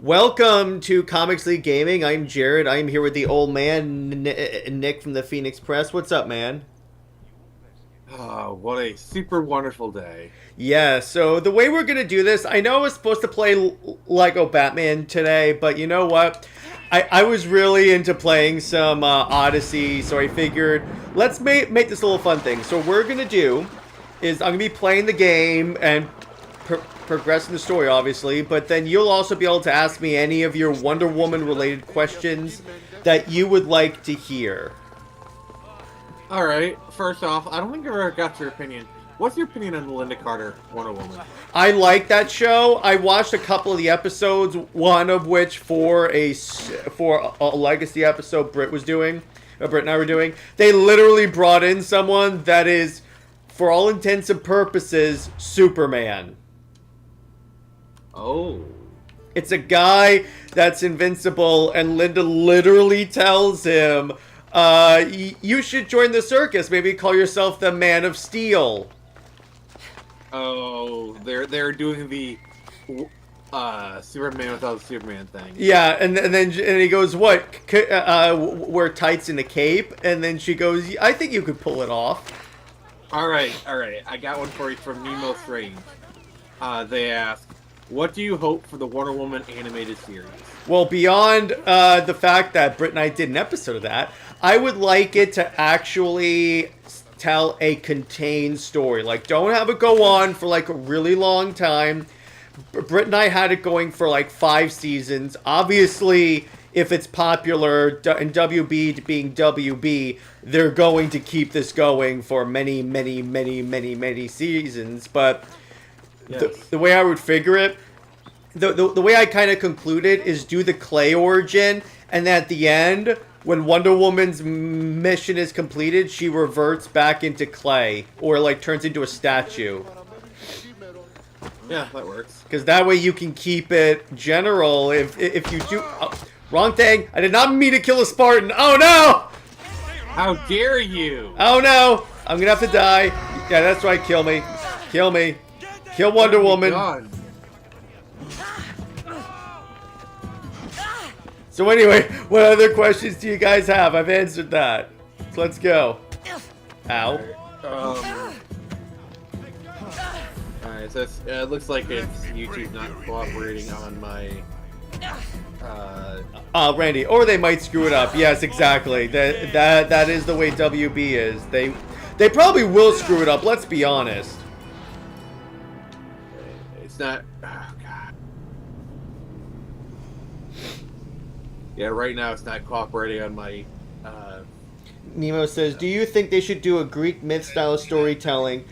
Welcome to Comics League Gaming. I'm Jared. I'm here with the old man, Nick from the Phoenix Press. What's up, man? Oh, what a super wonderful day. Yeah, so the way we're going to do this, I know I was supposed to play Lego Batman today, but you know what? I was really into playing some Odyssey, so I figured let's make this a little fun thing. So what we're going to do is I'm going to be playing the game and progressing the story, obviously, but then you'll also be able to ask me any of your Wonder Woman related questions that you would like to hear. Alright, first off, I don't think I ever got your opinion. What's your opinion on Linda Carter, Wonder Woman? I like that show. I watched a couple of the episodes, one of which for a legacy episode Britt and I were doing. They literally brought in someone that is, for all intents and purposes, Superman. Oh. It's a guy that's invincible, and Linda literally tells him, you should join the circus. Maybe call yourself the Man of Steel. Oh, they're doing the Superman without Superman thing. Yeah, and then he goes, what? Wear tights and a cape? And then she goes, I think you could pull it off. Alright. I got one for you from Nemo Strange. They ask, what do you hope for the Wonder Woman animated series? Well, beyond the fact that Britt and I did an episode of that, I would like it to actually tell a contained story. Like, don't have it go on for like a really long time. Britt and I had it going for like 5 seasons. Obviously, if it's popular and WB being WB, they're going to keep this going for many seasons. But yes. the way I would figure it, the way I kind of concluded is do the Clay origin, and at the end, when Wonder Woman's mission is completed, she reverts back into clay, or like turns into a statue. Yeah, that works. Because that way you can keep it general. If you do, wrong thing. I did not mean to kill a Spartan. Oh no! How dare you? Oh no! I'm gonna have to die. Yeah, that's right. Kill me. Kill me. Kill Wonder Woman. God. So anyway, what other questions do you guys have? I've answered that. So let's go. Ow. Alright, so it looks like it's YouTube not cooperating on my... Randy, or they might screw it up. Yes, exactly. That is the way WB is. They probably will screw it up, let's be honest. It's not... Oh, God. Yeah, right now it's not cooperating on my... Nemo says, do you think they should do a Greek myth-style storytelling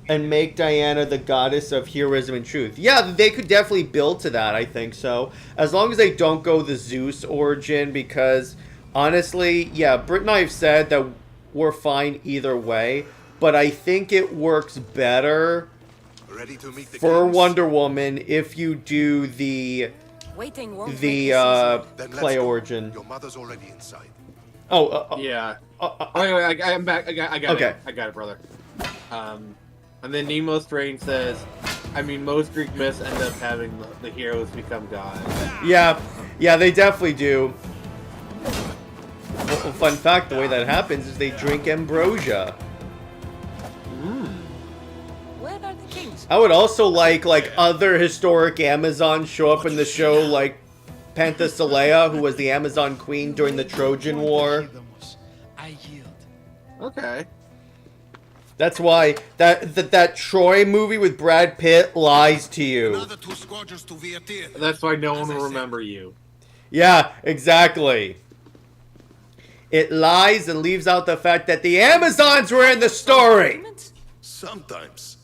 and make Diana the goddess of heroism and truth? Yeah, they could definitely build to that, I think so. As long as they don't go the Zeus origin, because, honestly, yeah, Britt and I have said that we're fine either way, but I think it works better for Wonder Woman if you do the Clay origin. Your mother's already inside. Yeah. Anyway, I'm back. I got Okay. it. I got it, brother. And then Nemo Strange says, I mean, most Greek myths end up having the heroes become gods. Yeah, they definitely do. Well, fun fact, the way that happens is they drink ambrosia. Where are the kings? I would also like other historic Amazons show up in the show, like Penthesilea, who was the Amazon queen during the Trojan War. Okay. That's why that Troy movie with Brad Pitt lies to you. That's why no one will remember you. Yeah, exactly. It lies and leaves out the fact that the Amazons were in the story. Sometimes.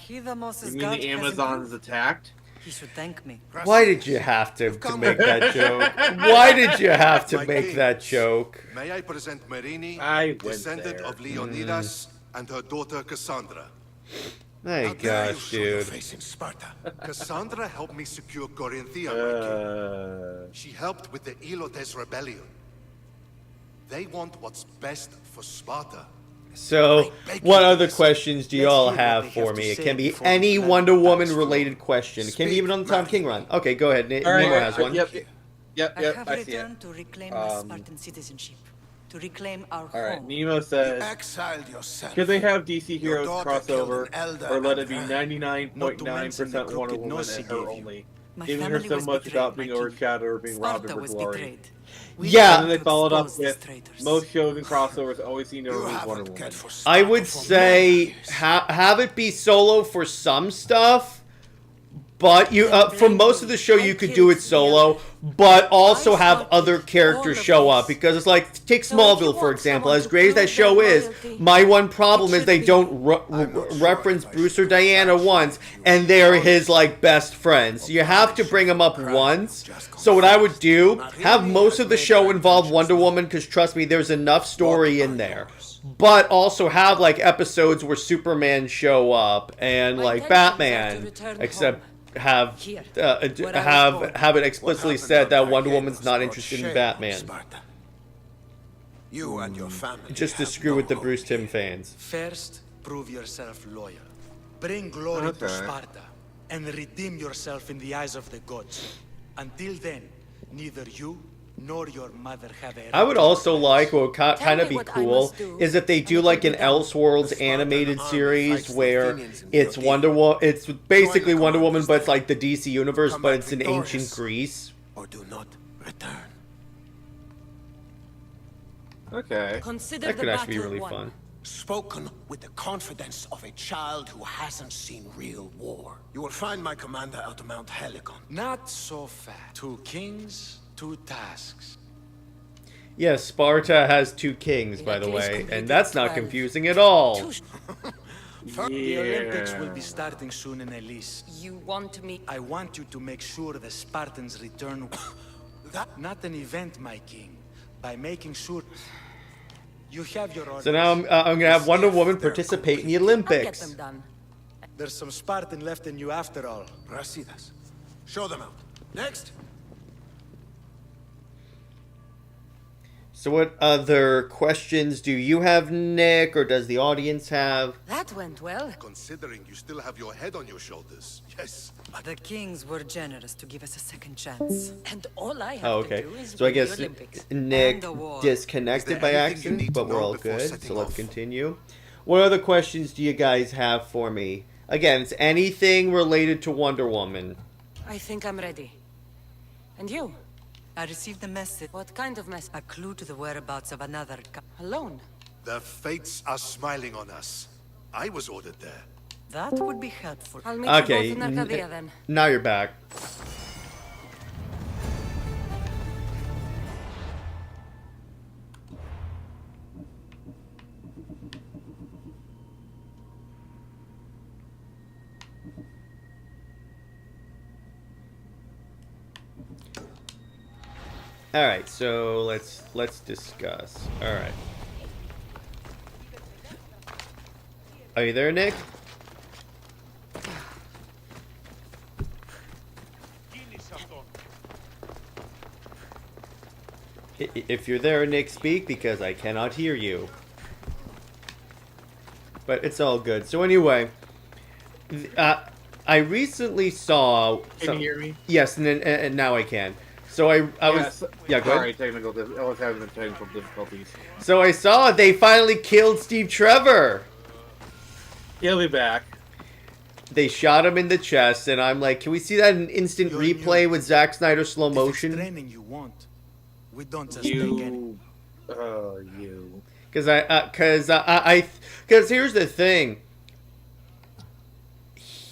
You mean the Amazons attacked? He should thank me. Why did you have to make that joke? Why did you have to make that joke? May I present Merini, I went descendant there. of Leonidas, and her daughter Cassandra. My gosh, dude. Cassandra helped me secure Corinthia, my king. She helped with the Elotes rebellion. They want what's best for Sparta. So, what other questions do y'all have for me? It can be any Wonder Woman related question. It can be even on the Tom King run. Okay, go ahead. Nemo has one. Yep, I have I see it. returned to reclaim my Spartan citizenship, to reclaim our Alright, home. Nemo says, Exiled yourself. could they have DC Your Heroes daughter crossover, killed an elder or let and it be her. 99.9% Wonder Woman nose and he her gave you. only? My Giving her family so was much betrayed, without my being king. overshadowed or being robbed of Sparta her was glory. betrayed. Yeah. And then they followed up Expose these with, traitors. most shows and crossovers always seem to You remove Wonder haven't Woman. cared for I Sparta would for say many years. have it be solo for some stuff, but you for most of the show you could do it solo, but also have other characters show up, because it's like, take Smallville for example. As great as that show is, my one problem is they don't reference Bruce or Diana once, and they're his like best friends. So you have to bring them up once. So what I would do, have most of the show involve Wonder Woman, because trust me, there's enough story in there. But also have like episodes where Superman show up and like Batman, except have have it explicitly said that Wonder Woman's not interested in Batman, Sparta. You and your family just to have screw no with the hope Bruce here. Timm fans. First, prove yourself loyal. Bring glory to Okay. Sparta, and redeem yourself in the eyes of the gods. Until then, neither you nor your mother have a I would also like, what would kind me of be what I cool, must do, is if they do and it like will an be done. Elseworlds animated series where it's Wonder Woman, it's basically Wonder Woman, but it's like the DC universe, but it's in ancient Greece. or do not return. Okay. Consider That the could actually be battle really won. fun. Spoken with the confidence of a child who hasn't seen real war. You will find my commander at Mount Helicon. Not so fast. 2 kings, 2 tasks. Yes, Sparta has 2 kings, by the way, and that's not confusing at all. The Olympics will be starting soon in Elise. You want me? I want you to make sure the Spartans return. Not an event, my king. By making sure you have your orders. So now I'm gonna have Wonder Woman participate in the I'll get Olympics. them done. There's some Spartan left in you after all. Brasidas. Show them out. Next. So what other questions do you have, Nick, or does the audience have? That went well. Considering you still have your head on your shoulders. Yes. The kings were generous to give us a second chance. And all I have Oh, okay. to do is So I win the guess Olympics Nick and the war. disconnected Is by there anything you accident, need to but we're know all before good. setting So let's off? continue. What other questions do you guys have for me? Again, it's anything related to Wonder Woman. I think I'm ready. And you? I received a message. What kind of message? A clue to the whereabouts of another alone. The fates are smiling on us. I was ordered there. That would be helpful. I'll meet Okay, you both in Arcadia then. now you're back. All right, so let's discuss. All right. Are you there, Nick? If you're there, Nick, speak, because I cannot hear you. But it's all good. So anyway, I recently saw. Can you hear me? Yes, and now I can. So I was. Yeah, go ahead. Sorry, I was having technical difficulties. So I saw they finally killed Steve Trevor. He'll be back. They shot him in the chest, and I'm like, can we see that in instant You're replay new. with Zack Snyder slow If it's motion? training you want, we don't just take any. You. Because here's the thing.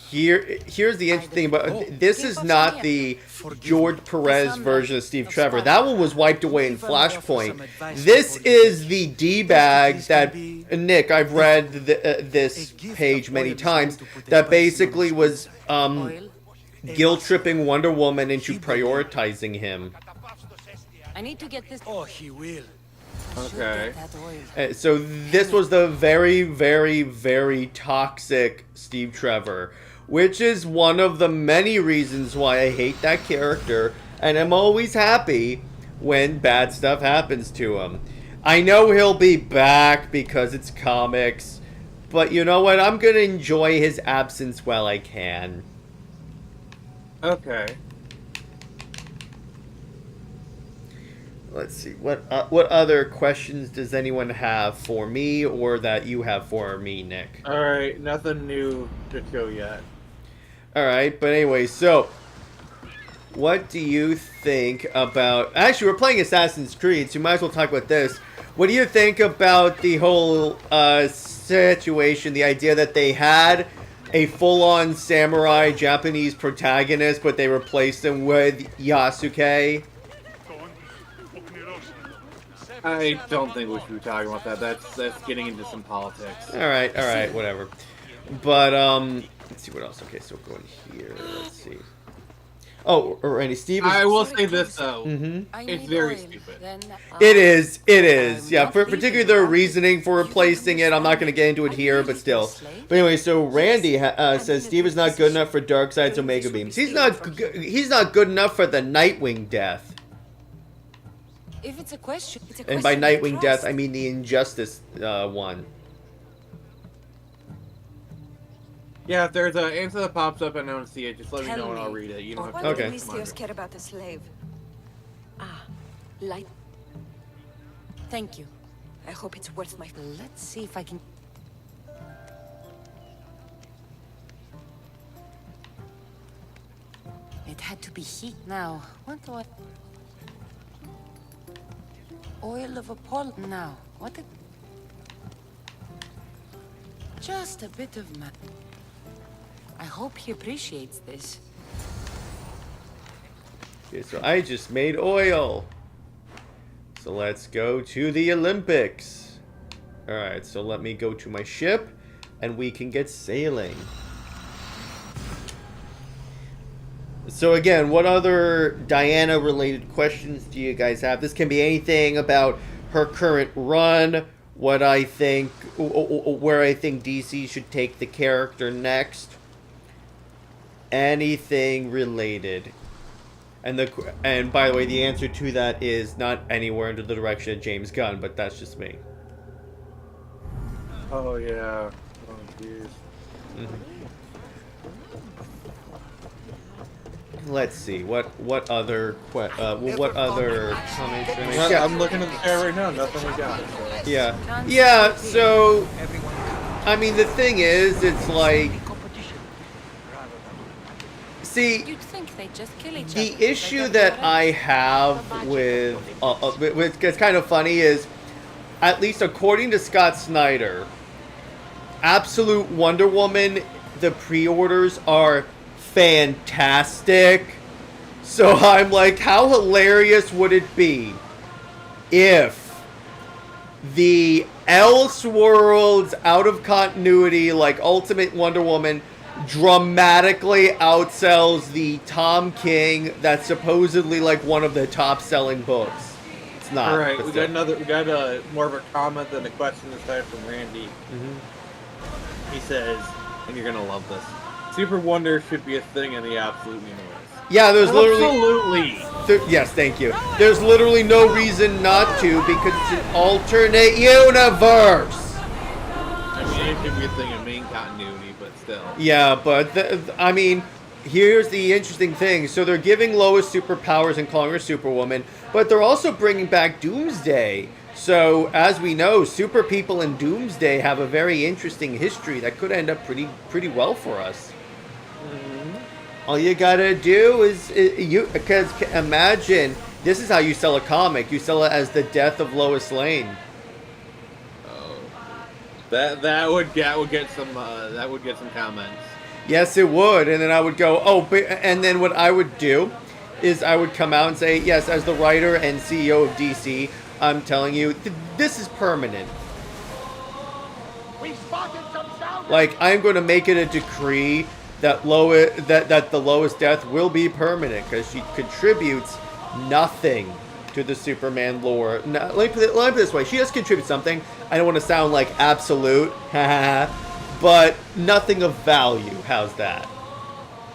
Here's the interesting thing about this is not the George Perez version of Steve Trevor. That one was wiped away in Flashpoint. This is the D-bag that Nick. I've read this page many times. That basically was Oil? guilt tripping Wonder Woman into prioritizing him. I need to get this. Oh, he will. Okay. Get that oil. So this was the very, very, very toxic Steve Trevor, which is one of the many reasons why I hate that character, and I'm always happy when bad stuff happens to him. I know he'll be back because it's comics, but you know what? I'm gonna enjoy his absence while I can. Okay. Let's see. What other questions does anyone have for me, or that you have for me, Nick? All right, nothing new to show yet. All right, but anyway, so what do you think about... Actually, we're playing Assassin's Creed, so you might as well talk about this. What do you think about the whole situation, the idea that they had a full-on samurai Japanese protagonist, but they replaced him with Yasuke? I don't think we should be talking about that. That's getting into some politics. All right, whatever. But, let's see what else. Okay, so going here, let's see. Oh, Randy, Steve is... I will say this, though. Mm-hmm. It's very stupid. It is. Yeah, particularly their reasoning for replacing it. I'm not going to get into it here, but still. But anyway, so Randy says Steve is not good enough for Darkseid's Omega Beams. He's not good enough for the Nightwing death. If it's a question, And by Nightwing death, I mean the Injustice one. Yeah, if there's an answer that pops up and I don't see it, just let me know and I'll read it. You don't have to... Okay. Why do Misthios care about the slave? Ah, light. Thank you. I hope it's worth my... Let's see if I can... It had to be heat now. What do I... Oil of Apollo now. What the... Just a bit of I hope he appreciates this. Okay, so I just made oil. So let's go to the Olympics. Alright, so let me go to my ship and we can get sailing. So again, what other Diana-related questions do you guys have? This can be anything about her current run, what I think, where I think DC should take the character next. Anything related. And by the way, the answer to that is not anywhere under the direction of James Gunn, but that's just me. Oh, yeah. Oh, jeez. Let's see. What other comments? I'm looking at the chat right now. Nothing we got. So. Yeah. So, I mean, the thing is, it's like, see, You'd think they just kill each other. the issue that I have with it's kind of funny is, at least according to Scott Snyder, Absolute Wonder Woman, the pre-orders are fantastic. So I'm like, how hilarious would it be if the Elseworlds out of continuity, like Ultimate Wonder Woman, dramatically outsells the Tom King that's supposedly like one of the top selling books? It's not. All right, we got a more of a comment than a question this time from Randy. He says, and you're gonna love this, Super Wonder should be a thing in the Absolute universe. Yeah, there's Absolutely. yes, thank you. There's literally no reason not to, because it's an alternate universe. I mean, it should be a thing in main continuity, but still. Yeah, but I mean, here's the interesting thing. So they're giving Lois superpowers and calling her Superwoman, but they're also bringing back Doomsday. So, as we know, super people in Doomsday have a very interesting history that could end up pretty well for us. All you gotta do is because imagine, this is how you sell a comic. You sell it as the death of Lois Lane. Oh, that would get some comments. Yes, it would, and then I would go, oh, but, and then what I would do is I would come out and say, yes, as the writer and CEO of DC, I'm telling you, this is permanent. Like, I'm going to make it a decree that the Lois death will be permanent because she contributes nothing to the Superman lore. Let me put it this way: she does contribute something. I don't want to sound like Absolute, but nothing of value. How's that?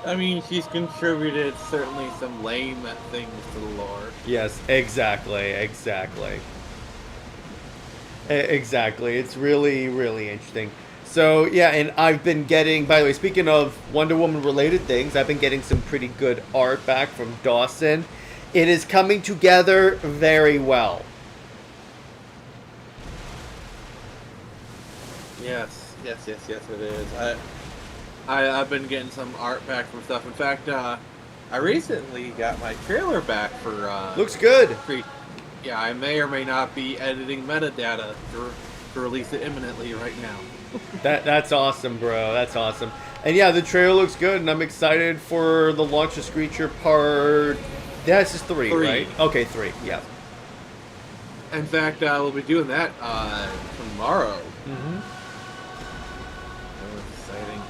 I mean, she's contributed certainly some lame things to the lore. Yes, exactly. Exactly. It's really, really interesting. So, yeah, and I've been getting, by the way, speaking of Wonder Woman related things, I've been getting some pretty good art back from Dawson. It is coming together very well. Yes, it is. I've been getting some art back from stuff. In fact, I recently got my trailer back for Looks good. Creed. Yeah, I may or may not be editing metadata to release it imminently right now. That's awesome, bro. That's awesome. And yeah, the trailer looks good, and I'm excited for the launch of Screecher part. That's just 3, right? Okay, 3. Yeah. In fact, we'll be doing that tomorrow. Mm-hmm. Exciting.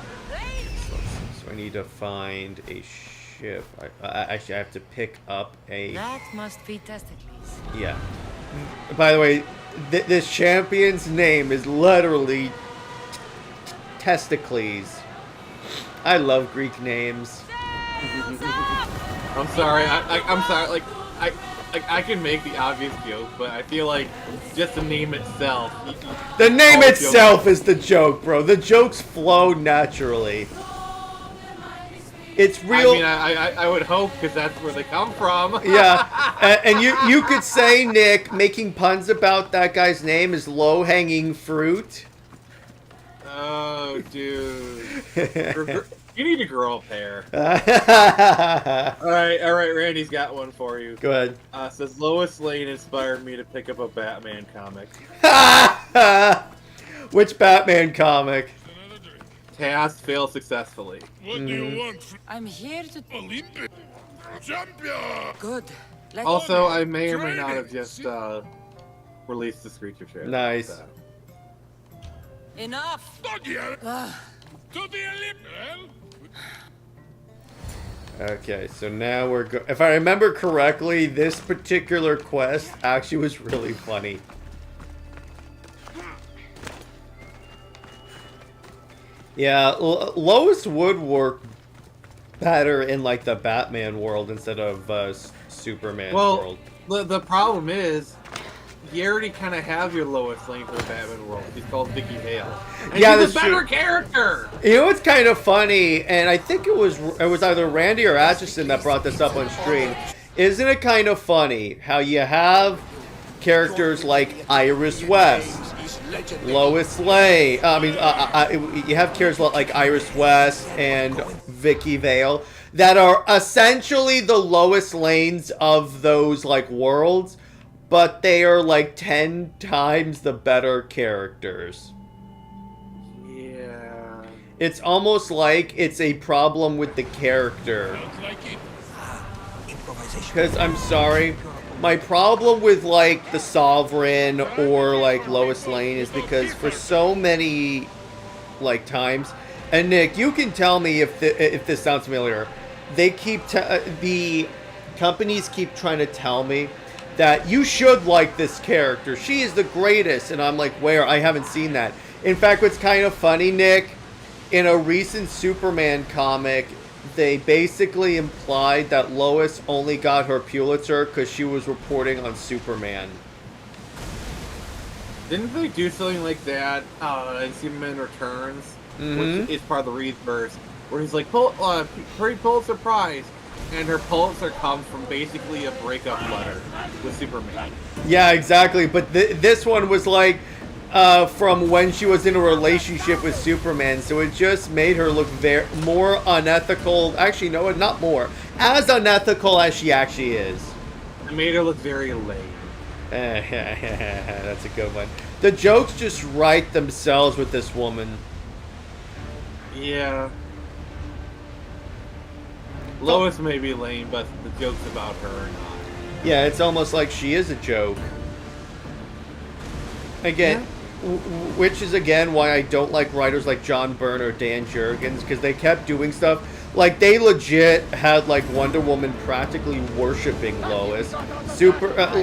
So I need to find a ship. Actually, I have to pick up a... That must be Testicles. Yeah. By the way, this champion's name is literally Testicles. I love Greek names. I'm sorry. I'm sorry. Like I can make the obvious joke, but I feel like just the name itself. The name all itself jokes. is the joke, bro. The jokes flow naturally. It's real. I mean, I would hope, because that's where they come from. Yeah, and you could say, Nick, making puns about that guy's name is low-hanging fruit. Oh, dude. You need to grow a pair. All right, Randy's got one for you. Go ahead. Says Lois Lane inspired me to pick up a Batman comic. Which Batman comic? Task failed successfully. What do you want? I'm here to... Olympic champion! Good. Let's... Also, I may or may not have just released the Screecher trailer. Nice. So. Enough! Not yet. Ugh. To the Olympic. Okay, so now we're if I remember correctly, this particular quest actually was really funny. Yeah, Lois would work better in like the Batman world instead of Superman world. Well, the problem is, you already kind of have your Lois Lane for the Batman world. He's called Vicky Vale. And Yeah, he's that's a better true. character! You know what's kind of funny, and I think it was either Randy or Atchison that brought this up on stream. Isn't it kind of funny how you have characters like Iris West, Lois Lane? You have characters like Iris West and Vicky Vale that are essentially the Lois Lanes of those like worlds, but they are like 10 times the better characters. Yeah. It's almost like it's a problem with the character. Sounds like it. Because, I'm sorry, my problem with, like, the Sovereign or, like, Lois Lane is because for so many, like, times, and Nick, you can tell me if this sounds familiar, they keep, the companies keep trying to tell me that you should like this character. She is the greatest. And I'm like, where? I haven't seen that. In fact, what's kind of funny, Nick, in a recent Superman comic, they basically implied that Lois only got her Pulitzer because she was reporting on Superman. Didn't they do something like that in Superman Returns? Which is part of the Rebirth, where he's like, Pulitzer Prize. And her Pulitzer comes from basically a breakup letter with Superman. Yeah, exactly. But this one was like from when she was in a relationship with Superman. So it just made her look more unethical. Actually, no, not more. As unethical as she actually is. It made her look very lame. That's a good one. The jokes just write themselves with this woman. Yeah. Lois may be lame, but the jokes about her are not. Yeah, it's almost like she is a joke. Again, which is again why I don't like writers like John Byrne or Dan Jurgens, because they kept doing stuff. Like, they legit had, like, Wonder Woman practically worshipping Lois.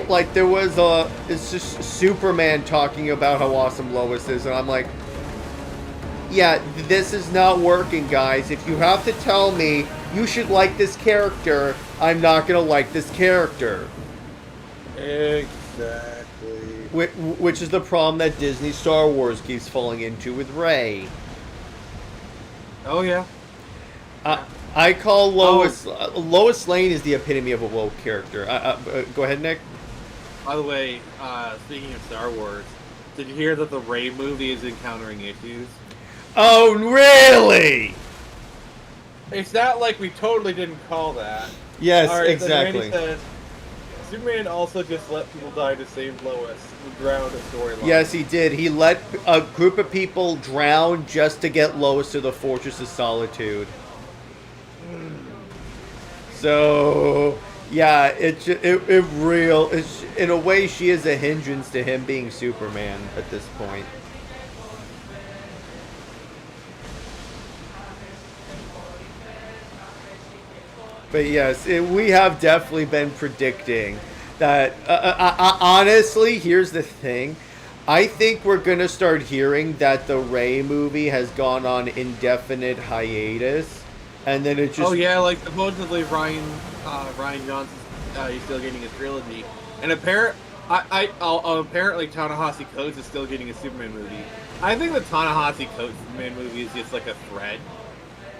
Like, there was it's just Superman talking about how awesome Lois is, and I'm like, yeah, this is not working, guys. If you have to tell me you should like this character, I'm not gonna like this character. Exactly. Which is the problem that Disney Star Wars keeps falling into with Rey. Oh yeah. I call Lois Lois Lane is the epitome of a woke character. Go ahead, Nick. By the way, speaking of Star Wars, did you hear that the Rey movie is encountering issues? Oh, really? It's not like we totally didn't call that. Yes, All right, exactly. Then Randy says, Superman also just let people die to save Lois and drown a storyline. Yes, he did. He let a group of people drown just to get Lois to the Fortress of Solitude. So, yeah, it's in a way she is a hindrance to him being Superman at this point. But yes, we have definitely been predicting that. Honestly, here's the thing. I think we're going to start hearing that the Rey movie has gone on indefinite hiatus. And then it just... Oh yeah, like supposedly Ryan Johnson, he's still getting his trilogy. And apparently Ta-Nehisi Coates is still getting a Superman movie. I think the Ta-Nehisi Coates Superman movie is just like a thread.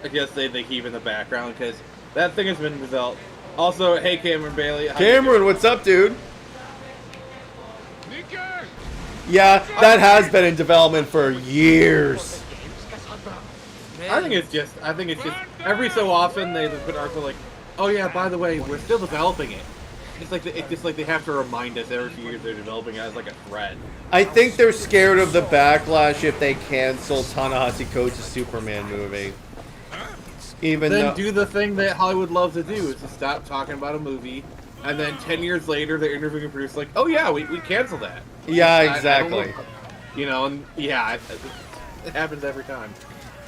I guess they keep in the background because that thing has been developed. Also, hey Cameron Bailey. Cameron, what's up, dude? Yeah, that has been in development for years. I think it's just every so often they put an article like, oh yeah, by the way, we're still developing it. It's just like they have to remind us every few years they're developing it as like a thread. I think they're scared of the backlash if they cancel Ta-Nehisi Coates' Superman movie. Then do the thing that Hollywood loves to do, is to stop talking about a movie, and then 10 years later they're interviewing a producer like, oh yeah, we canceled that. Yeah, exactly. And yeah, it happens every time.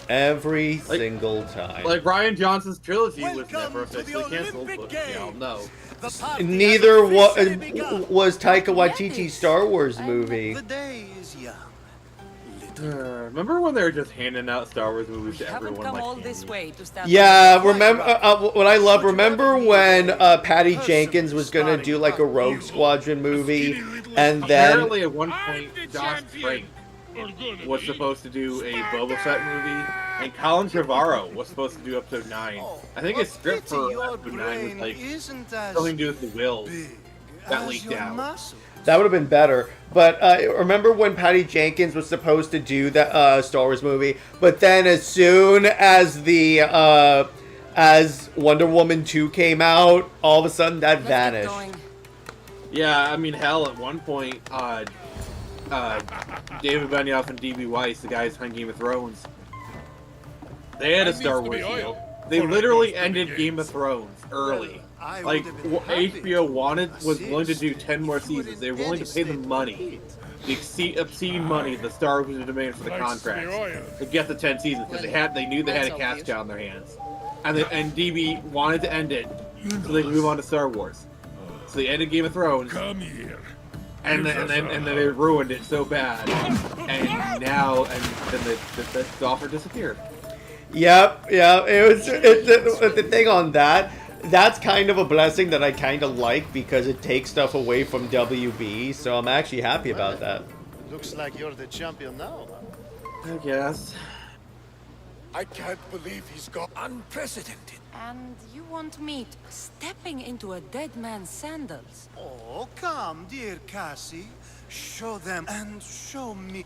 Every single time. Like Ryan Johnson's trilogy was never officially canceled, but we all know. Neither was Taika Waititi's Star Wars movie. Remember when they were just handing out Star Wars movies to everyone? Come like, all this way to stop yeah, remember what I love? Remember when Patty Jenkins was gonna do like a Rogue Squadron movie, and then apparently at one point Josh Trank was supposed to do a Boba Fett movie, and Colin Trevorrow was supposed to do episode 9. I think his script for episode 9 was like something to do with the Will that leaked out. that would have been better. But remember when Patty Jenkins was supposed to do that Star Wars movie, but then as soon as the as Wonder Woman 2 came out, all of a sudden that vanished. Yeah, I mean, hell, at one point, David Benioff and D.B. Weiss, the guys behind Game of Thrones, they had a Star Wars deal. They literally ended Game of Thrones early. Like, HBO was willing to do 10 more seasons. They were willing to pay the money, the obscene money the Star Wars would demand for the contracts to get the 10 seasons, because they knew they had a cash cow in their hands. And DB wanted to end it so they could move on to Star Wars. So they ended Game of Thrones. Come here. And then they ruined it so bad, and then the offer disappeared. Yep. It was the thing on that. That's kind of a blessing that I kind of like, because it takes stuff away from WB. So I'm actually happy about that. Looks like you're the champion now. I guess. I can't believe he's gone. Unprecedented. And you want me stepping into a dead man's sandals? Oh, come, dear Cassie. Show them and show me.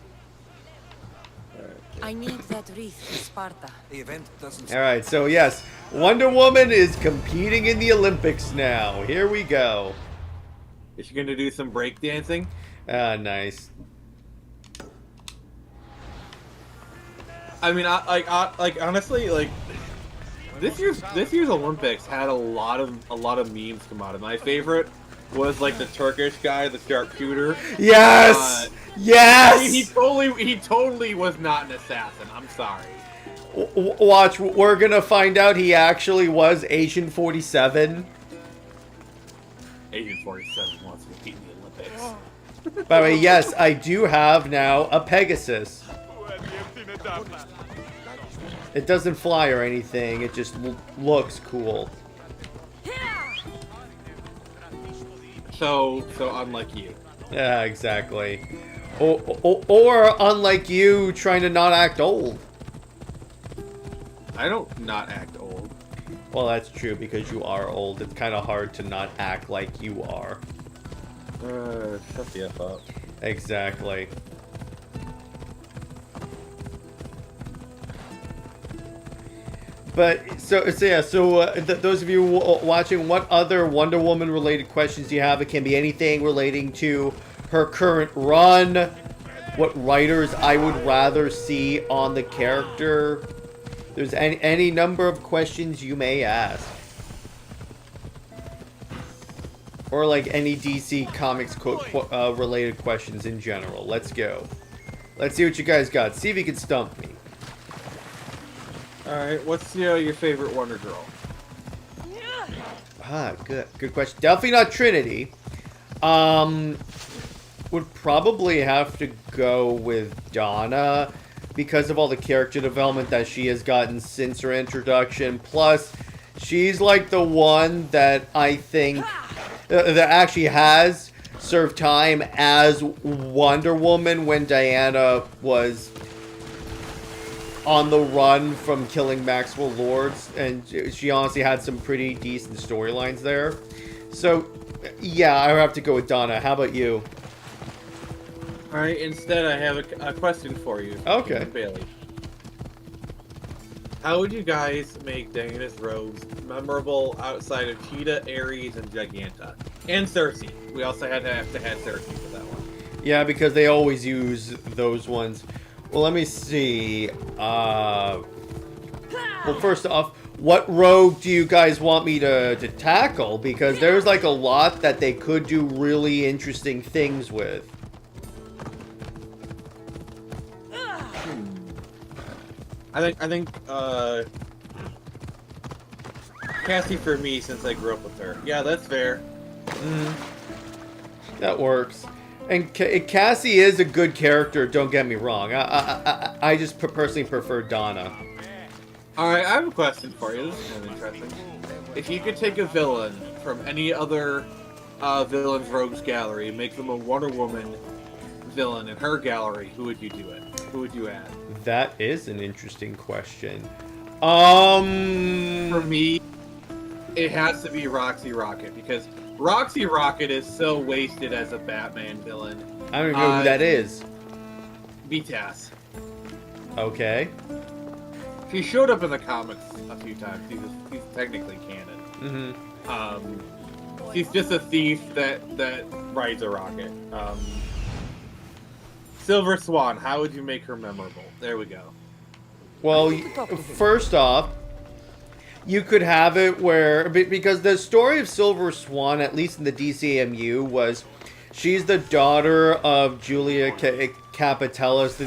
I need that wreath for Sparta. The event doesn't. All right. So yes, Wonder Woman is competing in the Olympics now. Here we go. Is she gonna do some breakdancing? Ah, nice. I mean, honestly, like this year's Olympics had a lot of memes come out of it. My favorite was like the Turkish guy, the sharpshooter. Yes, yes. I mean, he totally was not an assassin. I'm sorry. Watch, we're gonna find out he actually was Agent 47. Agent 47 wants to compete in the Olympics. By the way, yes, I do have now a Pegasus. It doesn't fly or anything, it just looks cool. So unlike you. Yeah, exactly. Or unlike you, trying to not act old. I don't not act old. Well, that's true because you are old. It's kind of hard to not act like you are. Shut the F up. Exactly. But those of you watching, what other Wonder Woman related questions do you have? It can be anything relating to her current run, what writers I would rather see on the character. There's any number of questions you may ask. Or like any DC Comics related questions in general. Let's go. Let's see what you guys got. See if you can stump me. Alright, what's your favorite Wonder Girl? Good question. Definitely not Trinity. Would probably have to go with Donna because of all the character development that she has gotten since her introduction. Plus, she's like the one that I think that actually has served time as Wonder Woman when Diana was on the run from killing Maxwell Lords, and she honestly had some pretty decent storylines there. So, yeah, I would have to go with Donna. How about you? Alright, instead I have a question for you. Okay. Bailey. How would you guys make Diana's robes memorable outside of Cheetah, Ares, and Giganta? And Cersei. We also have to have Cersei for that one. Yeah, because they always use those ones. Well, let me see. Well, first off, what rogue do you guys want me to tackle? Because there's like a lot that they could do really interesting things with. I think Cassie for me, since I grew up with her. Yeah, that's fair. That works. And Cassie is a good character, don't get me wrong. I just personally prefer Donna. Alright, I have a question for you. This is kind of interesting. If you could take a villain from any other villain's rogues gallery and make them a Wonder Woman villain in her gallery, who would you do it? Who would you add? That is an interesting question. For me, it has to be Roxy Rocket, because Roxy Rocket is so wasted as a Batman villain. I don't even know who that is. BTAS. Okay. She showed up in the comics a few times. She's technically canon. She's just a thief that rides a rocket. Silver Swan, how would you make her memorable? There we go. Well, first off, you could have it where, because the story of Silver Swan, at least in the DCMU, was she's the daughter of Julia Capitelis,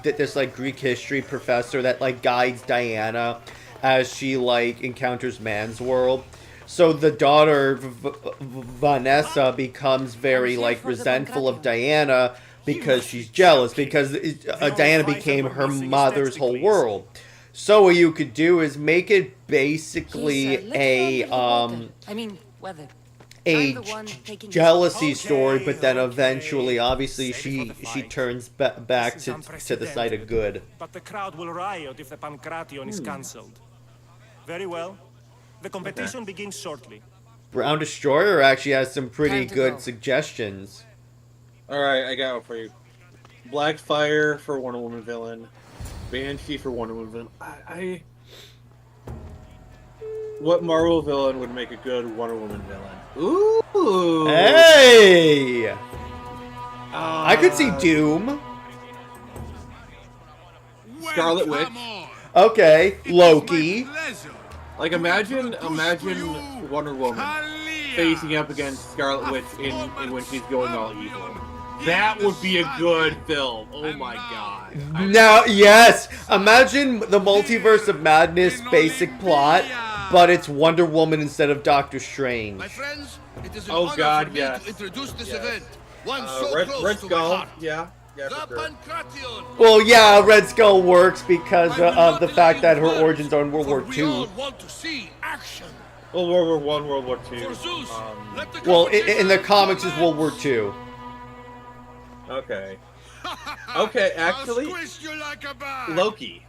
this like Greek history professor that like guides Diana as she like encounters man's world. So the daughter Vanessa becomes very like resentful of Diana because she's jealous, because Diana became her mother's whole world. So what you could do is make it basically a jealousy story, but then eventually, obviously, she turns back to the side of good. But the crowd will riot if the Pancration is cancelled. Very well. The competition begins shortly. Brown Destroyer actually has some pretty good suggestions. Alright, I got one for you. Blackfire for Wonder Woman villain. Banshee for Wonder Woman villain. What Marvel villain would make a good Wonder Woman villain? Ooh! Hey! I could see Doom. Scarlet Witch. Okay, Loki. Like imagine Wonder Woman facing up against Scarlet Witch in when she's going all evil. That would be a good film. Oh my god. Now, yes, imagine the Multiverse of Madness basic plot, but it's Wonder Woman instead of Doctor Strange. My friends, it is an Oh honor god, for me yes. to introduce this Yes. event. One so close Red to Skull. my heart. Yeah, The for sure. Pancration. Well, yeah, Red Skull works because of the fact that her origins are in World War We all II. want to see action. Well, World War I, World War II. For Zeus, let the Well, in the competition comics is commence. World War II. Okay. Okay, actually, I'll squish you like a bird. Loki.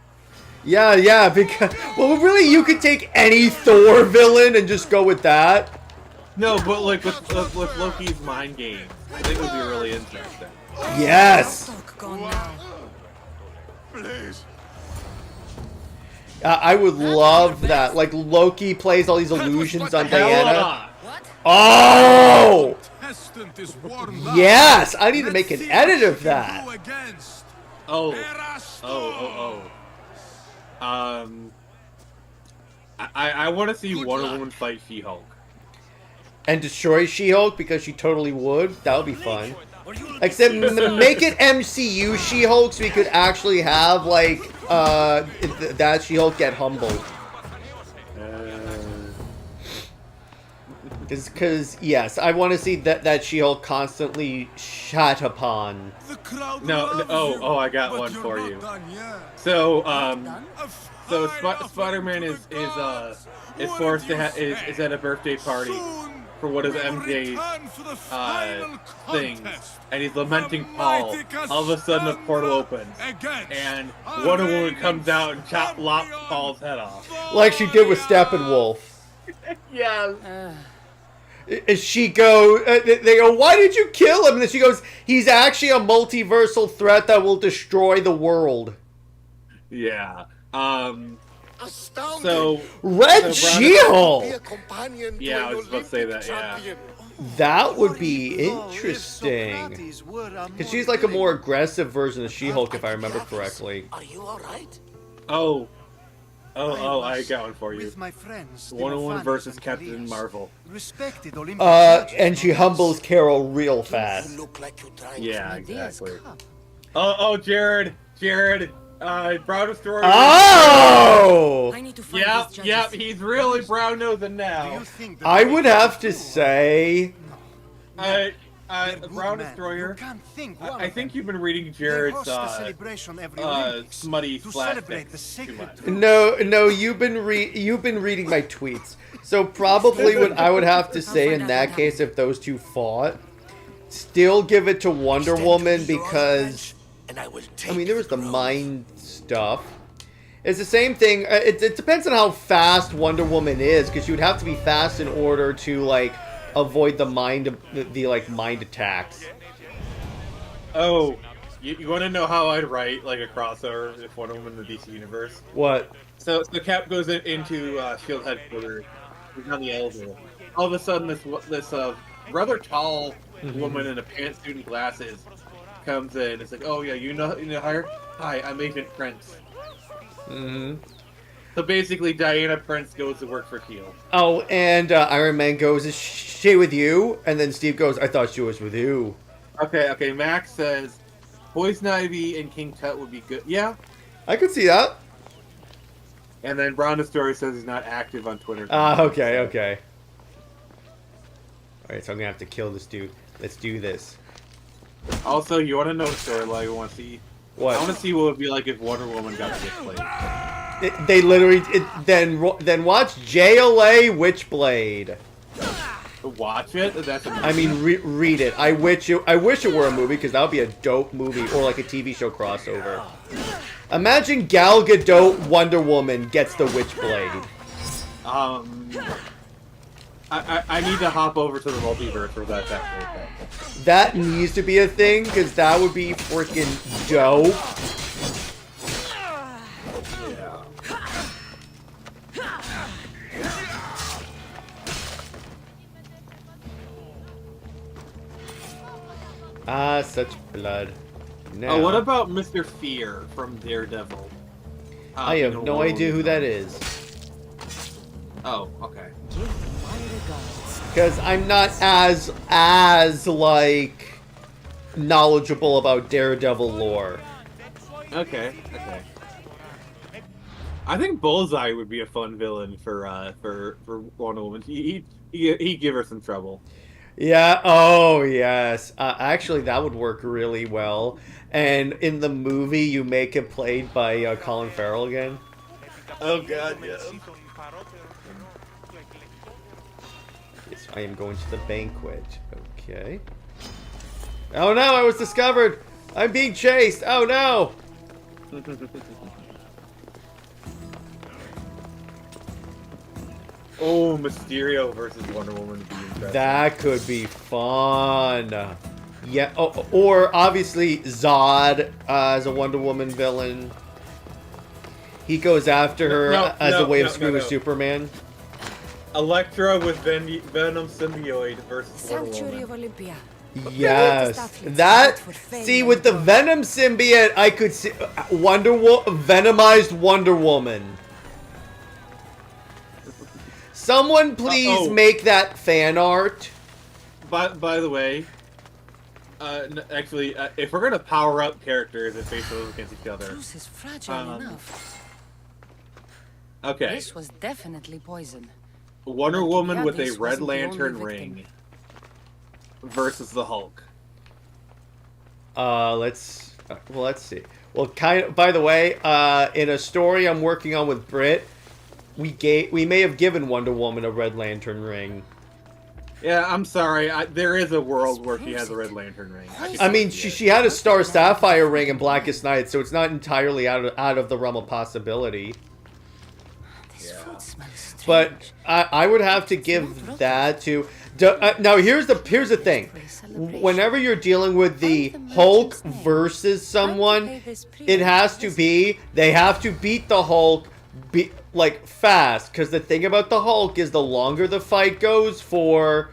Yeah, because well, really, you could take any Thor villain and just go with that. No, but like with Loki's mind games, I think it would be really interesting. Yes. Talk gone now. Please. I would love that. Like Loki plays all these illusions on Diana. Hella. Oh! Contestant is warmed up. Yes, I need to make Let's an see edit what of she can that. go against. Oh. I want to see Good Wonder luck. Woman fight She-Hulk. And destroy She-Hulk because she totally would. That would be fun. Except make it MCU She-Hulk so we could actually have like that She-Hulk get humbled. Because yes, I want to see that She-Hulk constantly shat upon. The crowd No, loves oh, you, oh, I got but one you're for not you. done yet. So A so fine Spider-Man offering is to the gods. is What forced did to you is say? at a birthday party Soon for what is we will MJ's return for the final thing, contest. and he's lamenting The Paul. mighty All of a sudden, a portal opens, against and a Wonder Woman reigning comes out and lops champion. Paul's head off. Like she did with Steppenwolf. Yes. And she go, they go, why did you kill him? And then she goes, he's actually a multiversal threat that will destroy the world. Yeah. Astounding. So Red So She-Hulk! Be a companion to Yeah, I an was about to say Olympic that, yeah. champion. That would Or be even though if interesting. Socrates were a Because more she's like a more willing- aggressive version of She-Hulk, if I remember correctly. Are you alright? Oh, I was got one for you. With my friends, Wonder Woman Demophanes versus and Captain Callias, Marvel. Respected Olympic And she judges, humbles Carol real You fast. look like you're trying Yeah, Medea's exactly. cup. Oh, Jared, Brown Destroyer. Oh! I need to find these judges. Yep, he's really brown nosing Do now. you think that I they would can have to do? say, They're good Brown men. Destroyer. You can't think one I of think them. you've been reading They Jared's host a celebration every Olympics smutty to flat celebrate the sticks too sacred much. truth. no, you've been reading my tweets. So probably what I would have to say in that case, if those two fought, still give it to Wonder Woman because, and I will I take mean, there was the throne. mind stuff. It's the same thing. It depends on how fast Wonder Woman is, because you would have to be fast in order to like avoid the mind attacks. Oh, you want to know how I'd write like a crossover if Wonder Woman in the DC universe? What? So Cap goes into Shield headquarters. He's on the elevator. All of a sudden, this rather tall woman in a pantsuit and glasses comes in. It's like, oh yeah, you know her? Hi, I'm Agent Prince. Mm-hmm. So basically, Diana Prince goes to work for Shield. Oh, and Iron Man goes, "Is she with you?" And then Steve goes, "I thought she was with you." Okay. Max says Poison Ivy and King Tut would be good. Yeah. I could see that. And then Brown Destroyer says he's not active on Twitter. Okay. Alright, so I'm gonna have to kill this dude. Let's do this. Also, you want to know a storyline you want to see? What? I want to see what it would be like if Wonder Woman got Witchblade. They literally... then watch JLA Witchblade. Watch it? That's amazing. I mean, read it. I wish it were a movie, because that would be a dope movie, or like a TV show crossover. Imagine Gal Gadot Wonder Woman gets the Witchblade. I need to hop over to the multiverse for that actually. That needs to be a thing, because that would be freaking dope. Ah, such blood. Now, Oh, what about Mr. Fear from Daredevil? I have no idea who that is. Oh, okay. Give my regards. Because I'm not as like, knowledgeable about Daredevil lore. Okay. I think Bullseye would be a fun villain for Wonder Woman. He'd give her some trouble. Yeah, oh yes. Actually, that would work really well. And in the movie, you make it played by Colin Farrell again. Oh god, yeah. Yes, I am going to the banquet. Okay. Oh no, I was discovered! I'm being chased! Oh no! Oh, Mysterio versus Wonder Woman would be interesting. That could be fun. Yeah, or obviously Zod as a Wonder Woman villain. He goes after her as a way of screwing with Superman. Elektra with Venom symbiote versus Wonder Sanctuary Woman. of Olympia. Yes, that. See, with the Venom symbiote, I could see Venomized Wonder Woman. Someone please make that fan art. By the way, actually, if we're gonna power up characters and face those against each other, Bruce is fragile enough. okay, This was definitely poison. Wonder Woman with a this Red wasn't the only Lantern victim. ring versus the Hulk. Let's see. Well, by the way, in a story I'm working on with Britt, we may have given Wonder Woman a Red Lantern ring. Yeah, I'm sorry. There is a world where she has a Red Lantern ring. I mean, she had a Star Sapphire ring in Blackest Night, so it's not entirely out of the realm of possibility. This food smells strange. But I would have to give that to. Now here's the thing. Whenever you're dealing with the Hulk versus someone, it has to be they have to beat the Hulk fast, because the thing about the Hulk is the longer the fight goes for,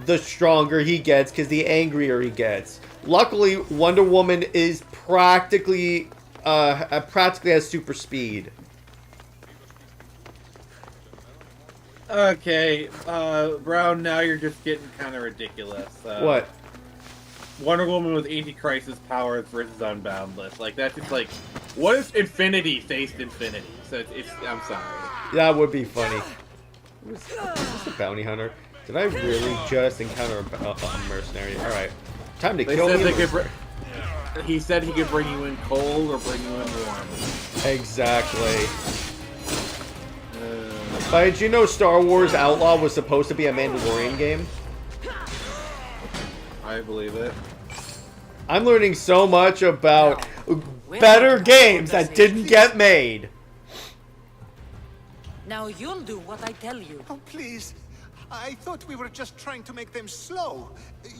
the stronger he gets, because the angrier he gets. Luckily, Wonder Woman is practically has super speed. Okay, Brown, now you're just getting kind of ridiculous. What? Wonder Woman with anti-crisis powers versus Unboundless. Like, that's just like, what if Infinity faced Infinity? So it's I'm sorry. That would be funny. Who's the bounty hunter? Did I really just encounter a mercenary? Alright. Time to kill me. He said he could bring you in cold or bring you in warm. Exactly. But did you know Star Wars Outlaw was supposed to be a Mandalorian game? I believe it. I'm learning so much about better games that didn't get made. Now you'll do what I tell you. Oh, please. I thought we were just trying to make them slow.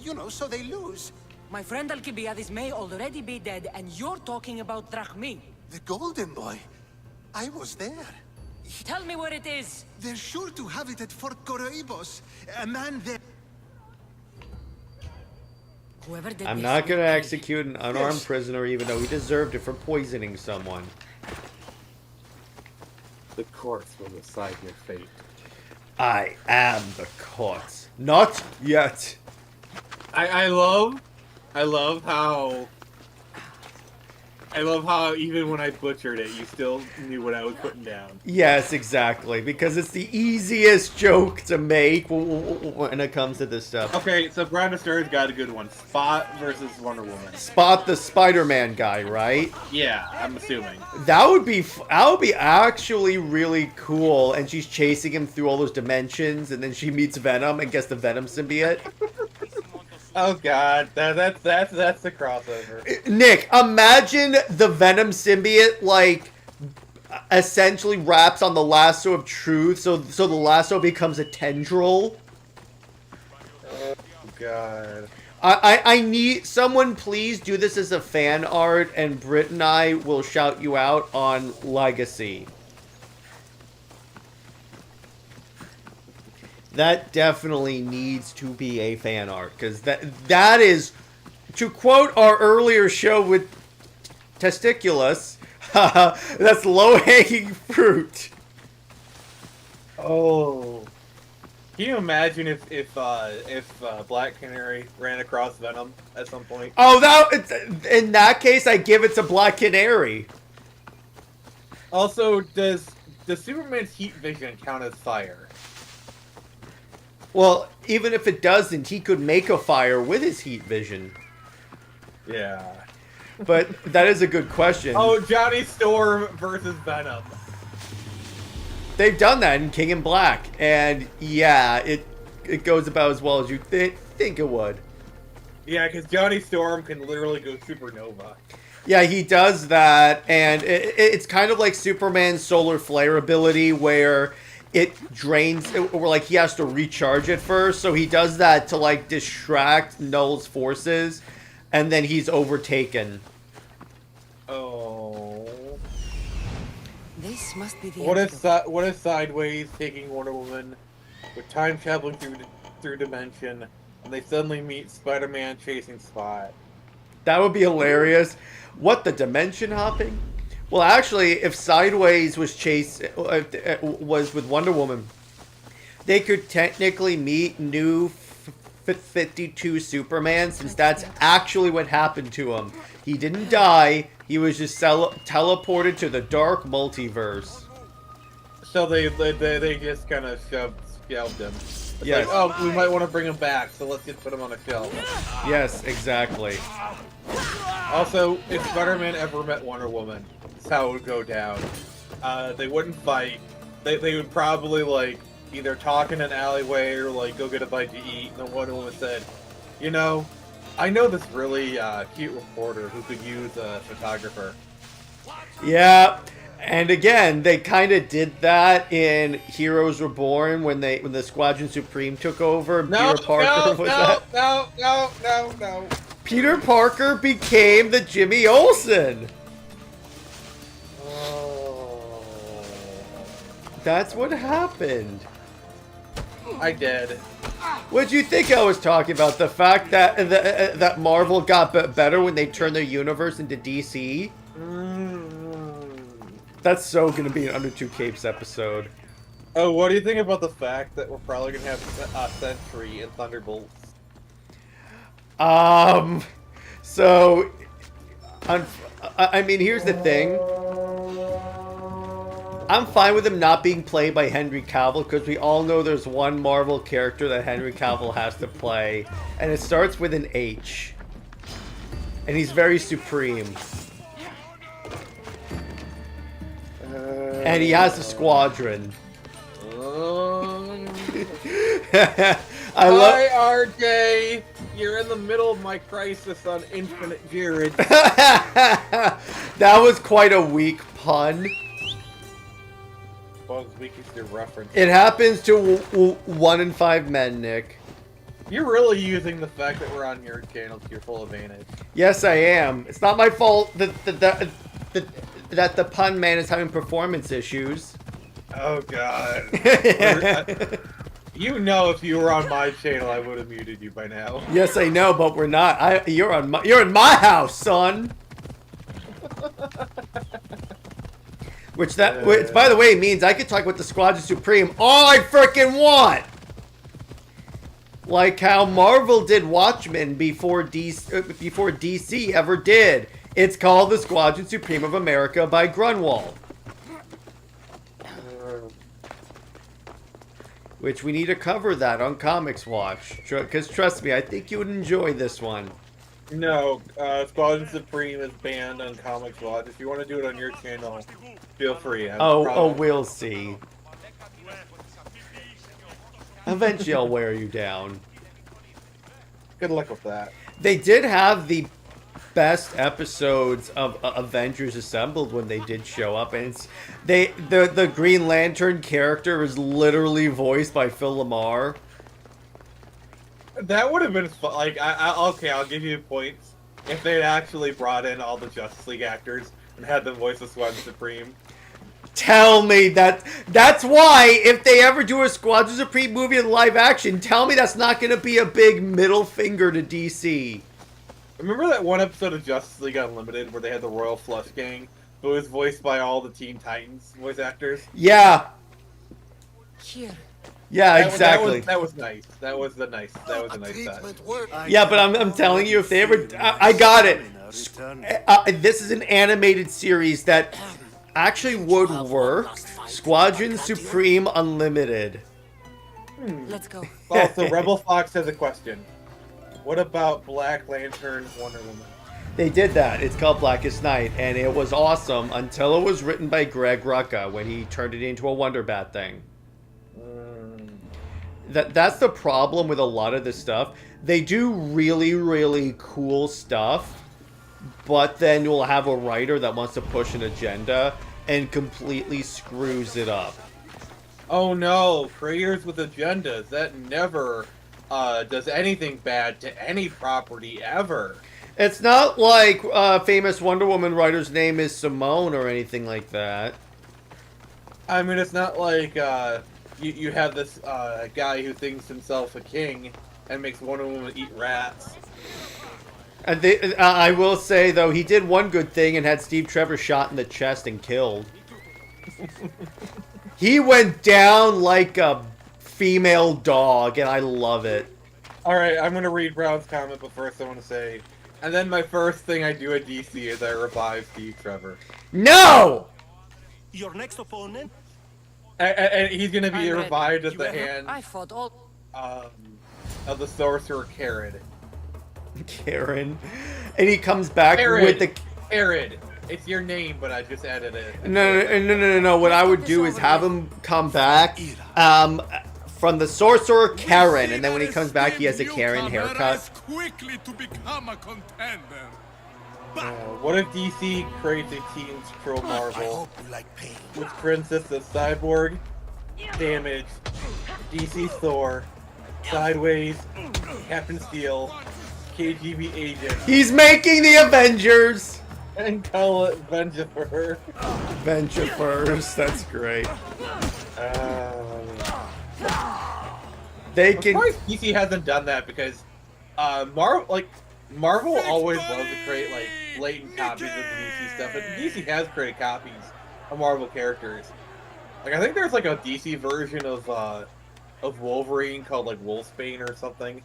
You know, so they lose. My friend Alcibiades may already be dead, and you're talking about Drachmi. The Golden Boy. I was there. Tell me where it is. They're sure to have it at Fort Coroibos. A man there. Whoever did I'm this not going to will pay. execute an unarmed prisoner, even though he deserved it for poisoning someone. The courts will decide your fate. I am the courts. Not yet. I love how even when I butchered it, you still knew what I was putting down. Yes, exactly. Because it's the easiest joke to make when it comes to this stuff. Okay, so Brandon Stur's got a good one. Spot versus Wonder Woman. Spot the Spider-Man guy, right? Yeah, I'm assuming. That would be actually really cool. And she's chasing him through all those dimensions, and then she meets Venom and gets the Venom symbiote. Oh god, that's the crossover. Nick, imagine the Venom symbiote essentially wraps on the lasso of truth, so the lasso becomes a tendril. Oh god. I need someone, please do this as a fan art, and Britt and I will shout you out on Legacy. That definitely needs to be a fan art, because that is, to quote our earlier show with Testiculus, that's low-hanging fruit. Oh. Can you imagine if Black Canary ran across Venom at some point? Oh, in that case, I give it to Black Canary. Also, does Superman's heat vision count as fire? Well, even if it doesn't, he could make a fire with his heat vision. Yeah. But that is a good question. Oh, Johnny Storm versus Venom. They've done that in King in Black, and yeah, it goes about as well as you think it would. Yeah, because Johnny Storm can literally go supernova. Yeah, he does that, and it's kind of like Superman's solar flare ability, where it drains, or like he has to recharge it first, so he does that to like distract Null's forces, and then he's overtaken. Oh. This must be the What antidote. if Sideways taking Wonder Woman with time traveling through dimension, and they suddenly meet Spider-Man chasing Spot? That would be hilarious. What, the dimension hopping? Well, actually, if Sideways was was with Wonder Woman, they could technically meet new 52 Superman, since that's actually what happened to him. He didn't die. He was just teleported to the dark multiverse. So they just kind of shelved him. It's Yes. like, oh, we might want to bring him back, so let's just put him on a shelf. Yes, exactly. Also, if Spider-Man ever met Wonder Woman, that's how it would go down. They wouldn't fight. They would probably, like, either talk in an alleyway or, like, go get a bite to eat. And then Wonder Woman said, you know, I know this really cute reporter who could use a photographer. Yeah, and again, they kind of did that in Heroes Reborn when the Squadron Supreme took over. Peter Parker No. Peter Parker became the Jimmy Olsen. Oh. That's what happened. I did. What do you think I was talking about? The fact that that Marvel got better when they turned their universe into DC? That's so going to be an Under Two Capes episode. Oh, what do you think about the fact that we're probably going to have Sentry and Thunderbolts? So, I mean, here's the thing. I'm fine with him not being played by Henry Cavill, because we all know there's one Marvel character that Henry Cavill has to play, and it starts with an H. And he's very supreme. And he has a squadron. Hi, RJ! You're in the middle of my crisis on Infinite Jared. That was quite a weak pun. Bugs Week is your reference. It happens to 1 in 5 men, Nick. You're really using the fact that we're on your channel to your full advantage. Yes, I am. It's not my fault that the pun man is having performance issues. Oh god. You know, if you were on my channel, I would have muted you by now. Yes, I know, but we're not. You're in my house, son. Which, by the way, means I could talk with the Squadron Supreme all I frickin' want. Like how Marvel did Watchmen before DC ever did. It's called the Squadron Supreme of America by Grunwald. Which we need to cover that on Comics Watch. Because trust me, I think you would enjoy this one. No, Squadron Supreme is banned on Comics Watch. If you want to do it on your channel, feel free. We'll see. Eventually I'll wear you down. Good luck with that. They did have the best episodes of Avengers Assembled when they did show up, and the Green Lantern character is literally voiced by Phil Lamar. That would have been fun. Like, okay, I'll give you points if they'd actually brought in all the Justice League actors and had them voice the Squadron Supreme. Tell me that's why if they ever do a Squadron Supreme movie in live action, tell me that's not going to be a big middle finger to DC. Remember that one episode of Justice League Unlimited where they had the Royal Flush Gang, but it was voiced by all the Teen Titans voice actors? Yeah. Here. Yeah, exactly. That was nice. That was a nice touch. Yeah, but I'm telling you, if they ever, I got it. This is an animated series that actually would work. Squadron Supreme Unlimited. Let's go. Also, Rebel Fox has a question. What about Black Lantern Wonder Woman? They did that. It's called Blackest Night, and it was awesome until it was written by Greg Rucka when he turned it into a Wonder Bat thing. That's the problem with a lot of this stuff. they do really, really cool stuff, but then you'll have a writer that wants to push an agenda and completely screws it up. Oh no, creators with agendas. That never does anything bad to any property ever. It's not like famous Wonder Woman writer's name is Simone or anything like that. I mean, it's not like you have this guy who thinks himself a king and makes Wonder Woman eat rats. And I will say, though, he did one good thing and had Steve Trevor shot in the chest and killed. He went down like a female dog, and I love it. Alright, I'm going to read Brown's comment, but first I want to say... And then my first thing I do at DC is I revive Steve Trevor. No! Your next opponent? And he's going to be revived at the hand I fought all... of the sorcerer Karen. Karen. And he comes back Karen. with the... Karen. It's your name, but I just added it. No. What I would do is have him come back from the sorcerer Karen, and then when he comes back, he has a Karen haircut. Quickly to become a contender. What if DC creates a Team Scroll I Marvel hope you like pain. with Princess of Cyborg, Damage, DC Thor, Sideways, Captain Steel, KGB Agent, He's making the Avengers! and call it Vengifer. Venture first, that's great. They I'm can... surprised DC hasn't done that because Marvel always loves to create like blatant copies of the DC stuff, and DC has created copies of Marvel characters. Like I think there's like a DC version of Wolverine called like Wolfsbane or something.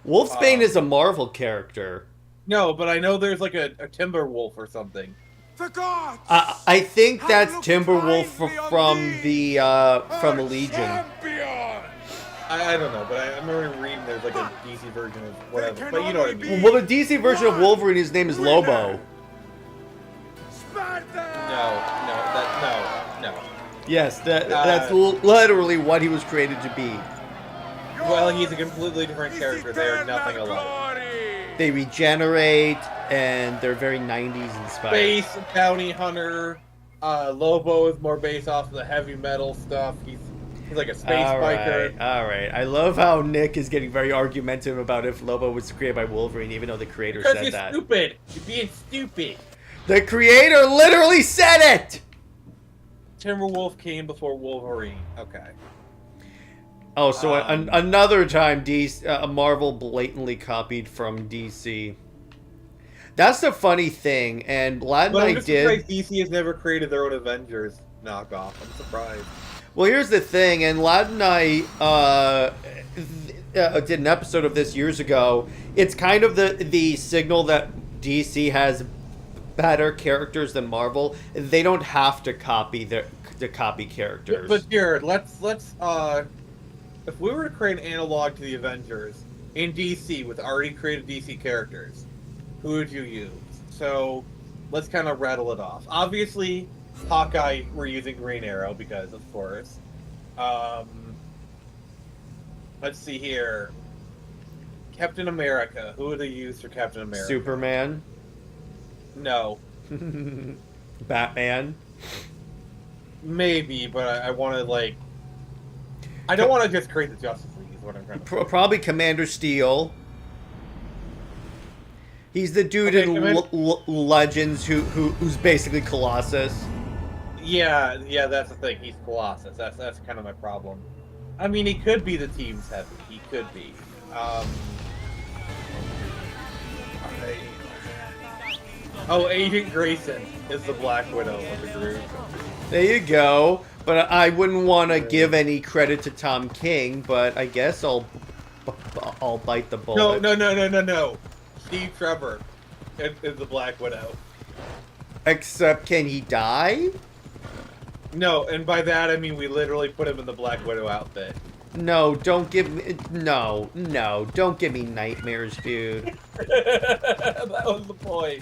Wolfsbane is a Marvel character. No, but I know there's like a Timberwolf or something. The gods! I think that's Timberwolf from Legion. Champion! I don't know, but I remember reading there's like a DC version of whatever. But you know what I mean. Well, the DC version of Wolverine, his name is Lobo. No. Yes, that's literally what he was created to be. Well, he's a completely different character. They are nothing alike. They regenerate, and they're very 90s inspired. Space bounty hunter. Lobo is more based off of the heavy metal stuff. He's like a space biker. All right. I love how Nick is getting very argumentative about if Lobo was created by Wolverine, even though the creator Because said you're that. stupid. You're being stupid. The creator literally said it! Timberwolf came before Wolverine. Okay. Oh, so another time Marvel blatantly copied from DC. That's the funny thing, and Lad and But I I'm just did... surprised DC has never created their own Avengers knockoff. I'm surprised. Well, here's the thing, and Lad and I did an episode of this years ago. It's kind of the signal that DC has better characters than Marvel. They don't have to copy the copy characters. But Jared, let's if we were to create an analog to the Avengers in DC with already created DC characters, who would you use? So let's kind of rattle it off. Obviously, Hawkeye, we're using Green Arrow because, of course. Let's see here. Captain America. Who would they use for Captain America? Superman. No. Batman. Maybe, but I want to, like... I don't want to just create the Justice League, is what I'm trying to say. Probably Commander Steel. He's the dude in Legends who's basically Colossus. Yeah, that's the thing. He's Colossus. That's kind of my problem. I mean, he could be the team's heavy. He could be. Oh, Agent Grayson is the Black Widow of the group. There you go. But I wouldn't want to give any credit to Tom King, but I guess I'll bite the bullet. No. Steve Trevor is the Black Widow. Except, can he die? No, and by that I mean we literally put him in the Black Widow outfit. No, don't give me... No, don't give me nightmares, dude. That was the point.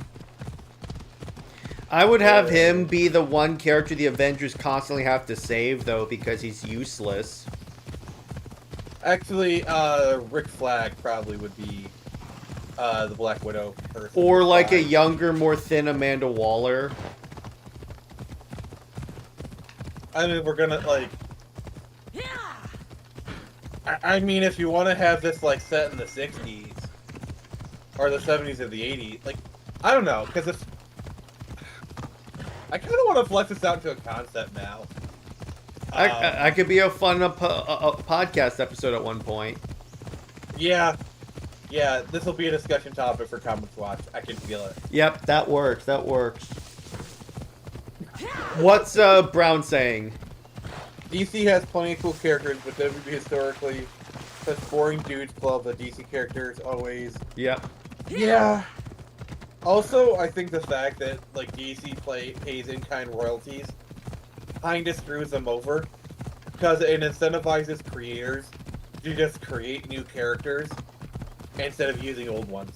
I would have him be the one character the Avengers constantly have to save, though, because he's useless. Actually, Rick Flag probably would be the Black Widow person. Or like a younger, more thin Amanda Waller. I mean, we're gonna like. I mean, if you want to have this like set in the '60s or the '70s or the '80s, like, I don't know, because if I kind of want to flesh this out into a concept now. I could be a fun podcast episode at one point. Yeah, this will be a discussion topic for Comics Watch. I can feel it. Yep, that works. That works. What's Brown saying? DC has plenty of cool characters, but WB historically such boring dudes club the DC characters always. Yep. Yeah. Also, I think the fact that like DC pays in-kind royalties kind of screws them over, because it incentivizes creators to just create new characters instead of using old ones.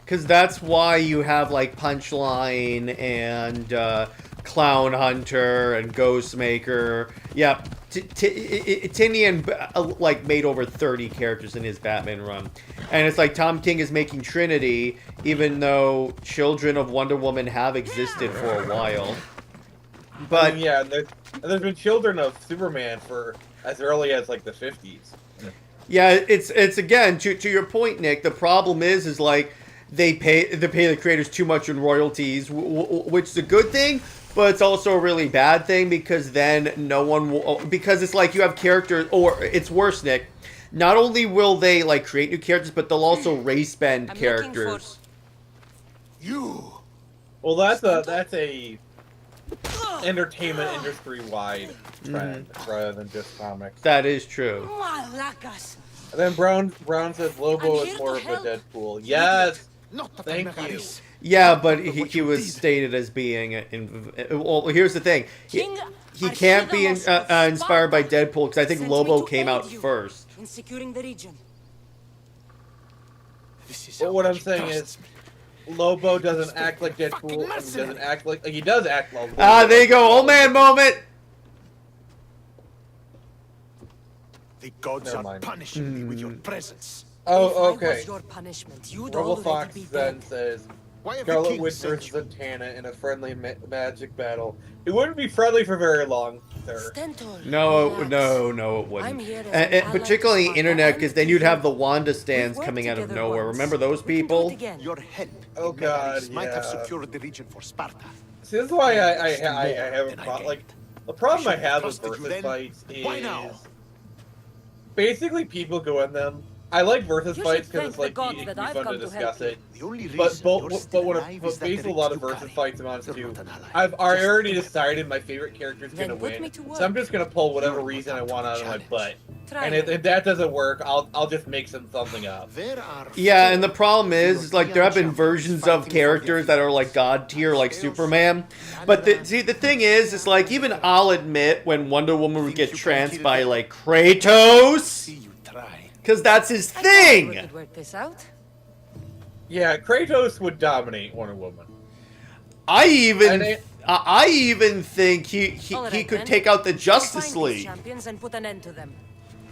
Because that's why you have like Punchline and Clown Hunter and Ghostmaker. Yeah, Tinian like made over 30 characters in his Batman run, and it's like Tom King is making Trinity, even though Children of Wonder Woman have existed for a while. But I mean, yeah, there's been Children of Superman for as early as like the 50s. Yeah, it's again to your point, Nick. The problem is like they pay the creators too much in royalties, which is a good thing, but it's also a really bad thing, because then no one will, because it's like you have characters, or it's worse, Nick. Not only will they like create new characters, but they'll also race bend characters. Well, that's a entertainment industry wide trend rather than just comics. That is true. And then Brown says Lobo is more of a Deadpool. Yes, thank you. Yeah, but he was stated as being well, here's the thing. He can't be inspired by Deadpool, because I think Lobo came out first. In securing the region. But what I'm saying is, Lobo doesn't act like Deadpool. And he doesn't act like he does act like. There you go, old man moment. The gods are punishing me with your presence. Oh, okay. Your punishment, you'd Rebel already Fox be then dead. says, Why have Scarlet the king Witch sent versus you? Zatanna in a friendly magic battle. It wouldn't be friendly for very long, sir. Stentor, No, relax. it wouldn't. I'm here as an And ally particularly to internet, Sparta because then you'd have the and Wanda stands we've coming out of worked nowhere. together Remember once. those We can do people? it again. Your help Oh, in Memories God, might have yeah. secured the region for Sparta. See, this is why I have a than I problem. Like, gained. the problem I I should have have with trusted you versus then. fights Why is now? basically people go in them. I like versus You fights should because it's thank like the it gods can that be I've fun to come to help discuss it. The only reason But you're still alive is that basically a the lot of Rex versus you fights carry. amounts You're to not an ally. I've Just already do it. decided my favorite character's Then gonna put win, me to so I'm work. just gonna pull whatever You're reason I not up want to out the of my challenge. butt. Try And it. if that doesn't work, I'll just make something up. There are Yeah, and the problem is like there have been versions of characters that are like god tier, like Superman. But the thing is like, even I'll admit when Wonder Woman would get tranced by like Kratos, See you try. because that's his I thought we thing. could work this out. Yeah, Kratos would dominate Wonder Woman. I And even think he All right, could then. take out the Find Justice these League. champions and put an end to them.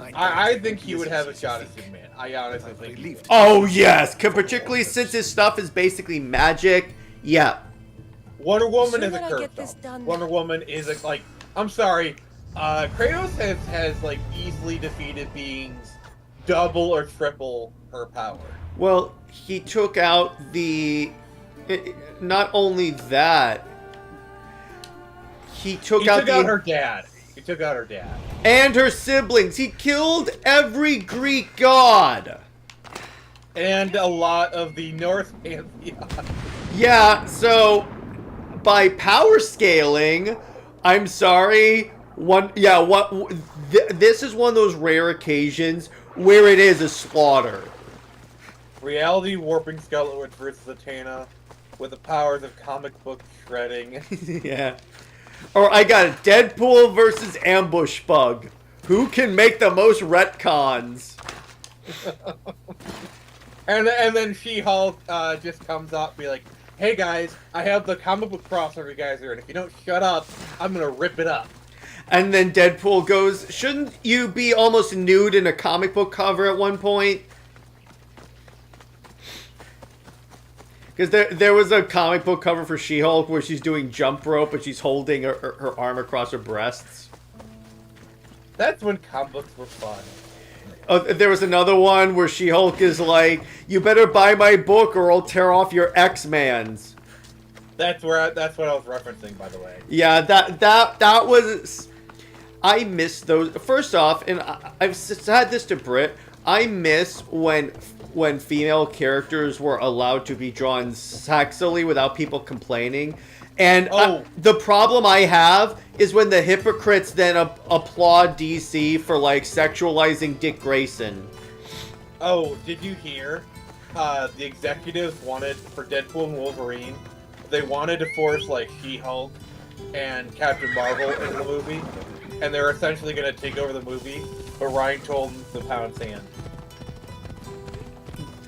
I think he would have a shot at Superman. I honestly think he would. Oh yes, particularly since his stuff is basically magic. Yeah. Wonder Woman is Sooner a I curve get this though. done. Wonder Woman is a, like, I'm sorry, Kratos has like easily defeated beings double or triple her power. Well, he took out the. Not only that, he took He out took out her dad. He took out her dad. and her siblings. He killed every Greek god. And a lot of the Norse pantheon. Yeah, so by power scaling, I'm sorry. This is one of those rare occasions where it is a slaughter. Reality warping Scarlet Witch versus Zatanna with the powers of comic book shredding. Yeah. Or I got it, Deadpool versus Ambush Bug. Who can make the most retcons? And then She-Hulk just comes up and be like, hey guys, I have the comic book crossover you guys are in. If you don't shut up, I'm gonna rip it up. And then Deadpool goes, shouldn't you be almost nude in a comic book cover at one point? Because there was a comic book cover for She-Hulk where she's doing jump rope, but she's holding her arm across her breasts. That's when comic books were fun. Oh, there was another one where She-Hulk is like, you better buy my book or I'll tear off your X-Mans. That's what I was referencing, by the way. Yeah, that was... I miss those. First off, and I've said this to Britt, I miss when female characters were allowed to be drawn sexily without people complaining. And the problem I have is when the hypocrites then applaud DC for, like, sexualizing Dick Grayson. Oh, did you hear? The executives wanted, for Deadpool and Wolverine, they wanted to force, like, She-Hulk and Captain Marvel into the movie. And they were essentially going to take over the movie, but Ryan told them to pound sand.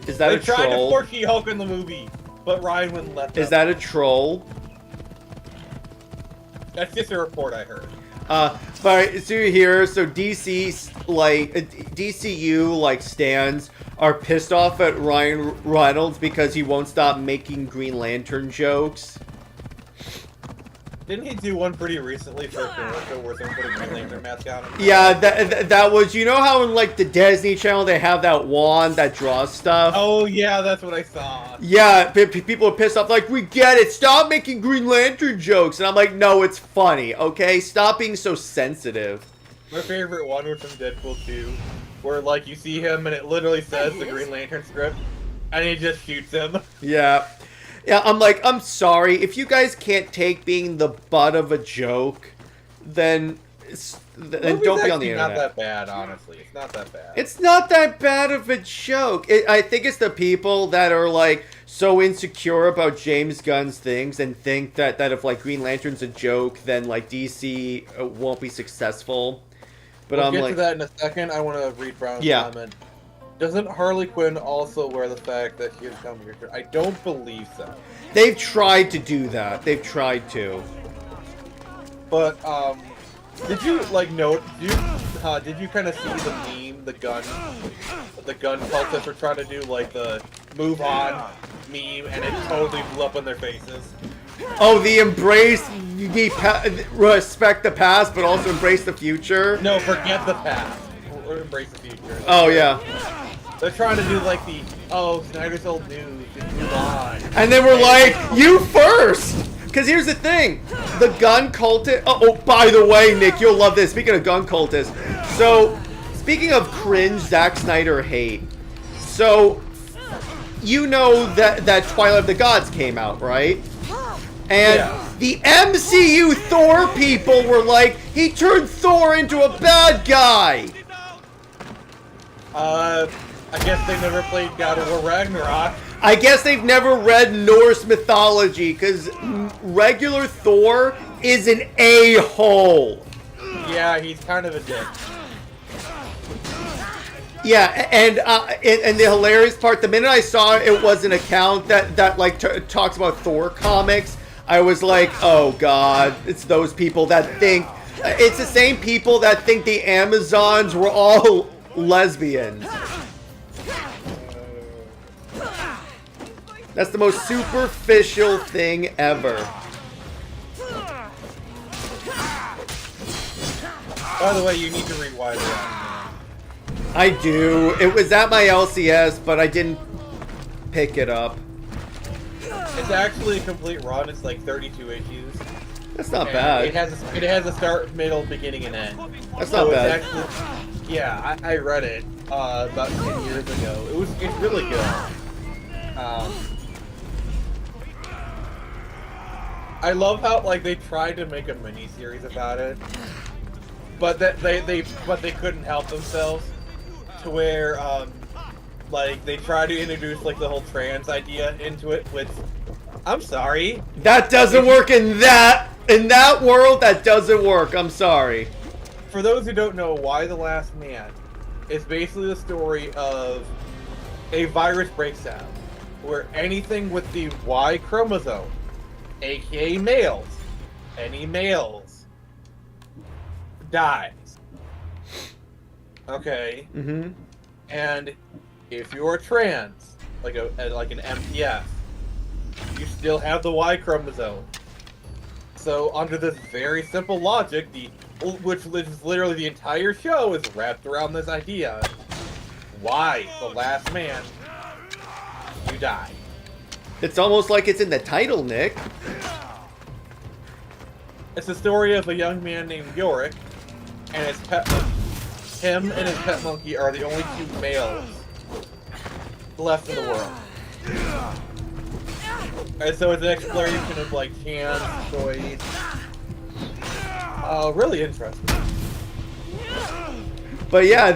Is that a troll? They tried to force She-Hulk in the movie, but Ryan wouldn't let them. Is that a troll? That's just a report I heard. But so here, so DCU like stans are pissed off at Ryan Reynolds because he won't stop making Green Lantern jokes. Didn't he do one pretty recently for a commercial where someone put a Green Lantern mask on him? Yeah, that was, you know how in like the Disney Channel they have that wand that draws stuff? Oh yeah, that's what I saw. Yeah, people are pissed off like, we get it, stop making Green Lantern jokes. And I'm like, no, it's funny, okay? Stop being so sensitive. My favorite one was from Deadpool 2, where like you see him and it literally says the Green Lantern script, and he just shoots him. Yeah. Yeah, I'm like, I'm sorry. If you guys can't take being the butt of a joke, then don't be on the internet. It's not that bad, honestly. It's not that bad. It's not that bad of a joke. I think it's the people that are, like, so insecure about James Gunn's things and think that if, like, Green Lantern's a joke, then, like, DC won't be successful. But we'll I'm get like... to that in a second. I want to read Brown's comment. Doesn't Harley Quinn also wear the fact that she is coming here? I don't believe so. They've tried to do that. They've tried to. But, did you, like, note, did you kind of see the meme, the gun cultists were trying to do, like, the move on meme, and it totally blew up in their faces? Oh, the embrace, you need respect the past, but also embrace the future? No, forget the past. Embrace the future. Oh, yeah. They're trying to do like the, Snyder's old news, just move on. And then we're like, you first! Because here's the thing, the gun cultist, oh, by the way, Nick, you'll love this, speaking of gun cultists. So, speaking of cringe Zack Snyder hate, so, you know that Twilight of the Gods came out, right? And the MCU Thor people were like, he turned Thor into a bad guy! I guess they never played God of War Ragnarok. I guess they've never read Norse mythology, because regular Thor is an a-hole. Yeah, he's kind of a dick. Yeah, and the hilarious part, the minute I saw it was an account that like talks about Thor comics, I was like, oh god, it's those people that think, it's the same people that think the Amazons were all lesbians. That's the most superficial thing ever. By the way, you need to rewind that. I do. It was at my LCS, but I didn't pick it up. It's actually a complete run. It's like 32 issues. That's not bad. It has a start, middle, beginning, and end. That's not bad. Actually, yeah, I read it about 10 years ago. It's really good. I love how like they tried to make a mini series about it, but they couldn't help themselves. To where like they try to introduce like the whole trans idea into it, which I'm sorry. That doesn't work in that world. That doesn't work. I'm sorry. For those who don't know, Y the Last Man is basically the story of a virus breaks out where anything with the Y chromosome, aka males, any males, dies. Okay. Mm-hmm. And if you're trans, like an MPF, you still have the Y chromosome. So under this very simple logic, which is literally the entire show is wrapped around this idea. Why the last man? You die. It's almost like it's in the title, Nick. It's the story of a young man named Yorick and his pet monkey. Him and his pet monkey are the only two males left in the world. And so it's an exploration of like trans choice. Really interesting. But yeah,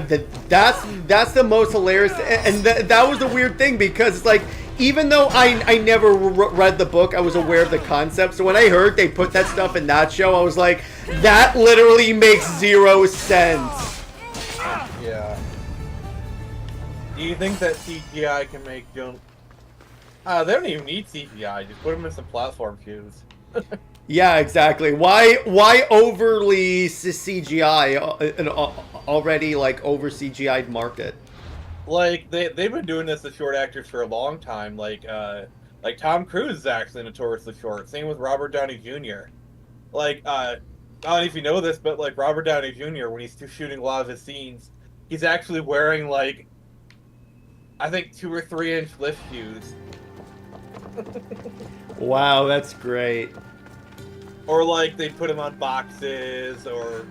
that's the most hilarious, and that was the weird thing, because it's like, even though I never read the book, I was aware of the concept. So when I heard they put that stuff in that show, I was like, that literally makes zero sense. Yeah. Do you think that CGI can make Joan? They don't even need CGI. Just put them in some platform shoes. Yeah, exactly. Why overly CGI an already like over CGI'd market? Like they've been doing this with short actors for a long time. Like Tom Cruise is actually notoriously short. Same with Robert Downey Jr. Like I don't know if you know this, but like Robert Downey Jr. when he's shooting a lot of his scenes, he's actually wearing like I think 2 or 3 inch lift shoes. Wow, that's great. Or like they put him on boxes, or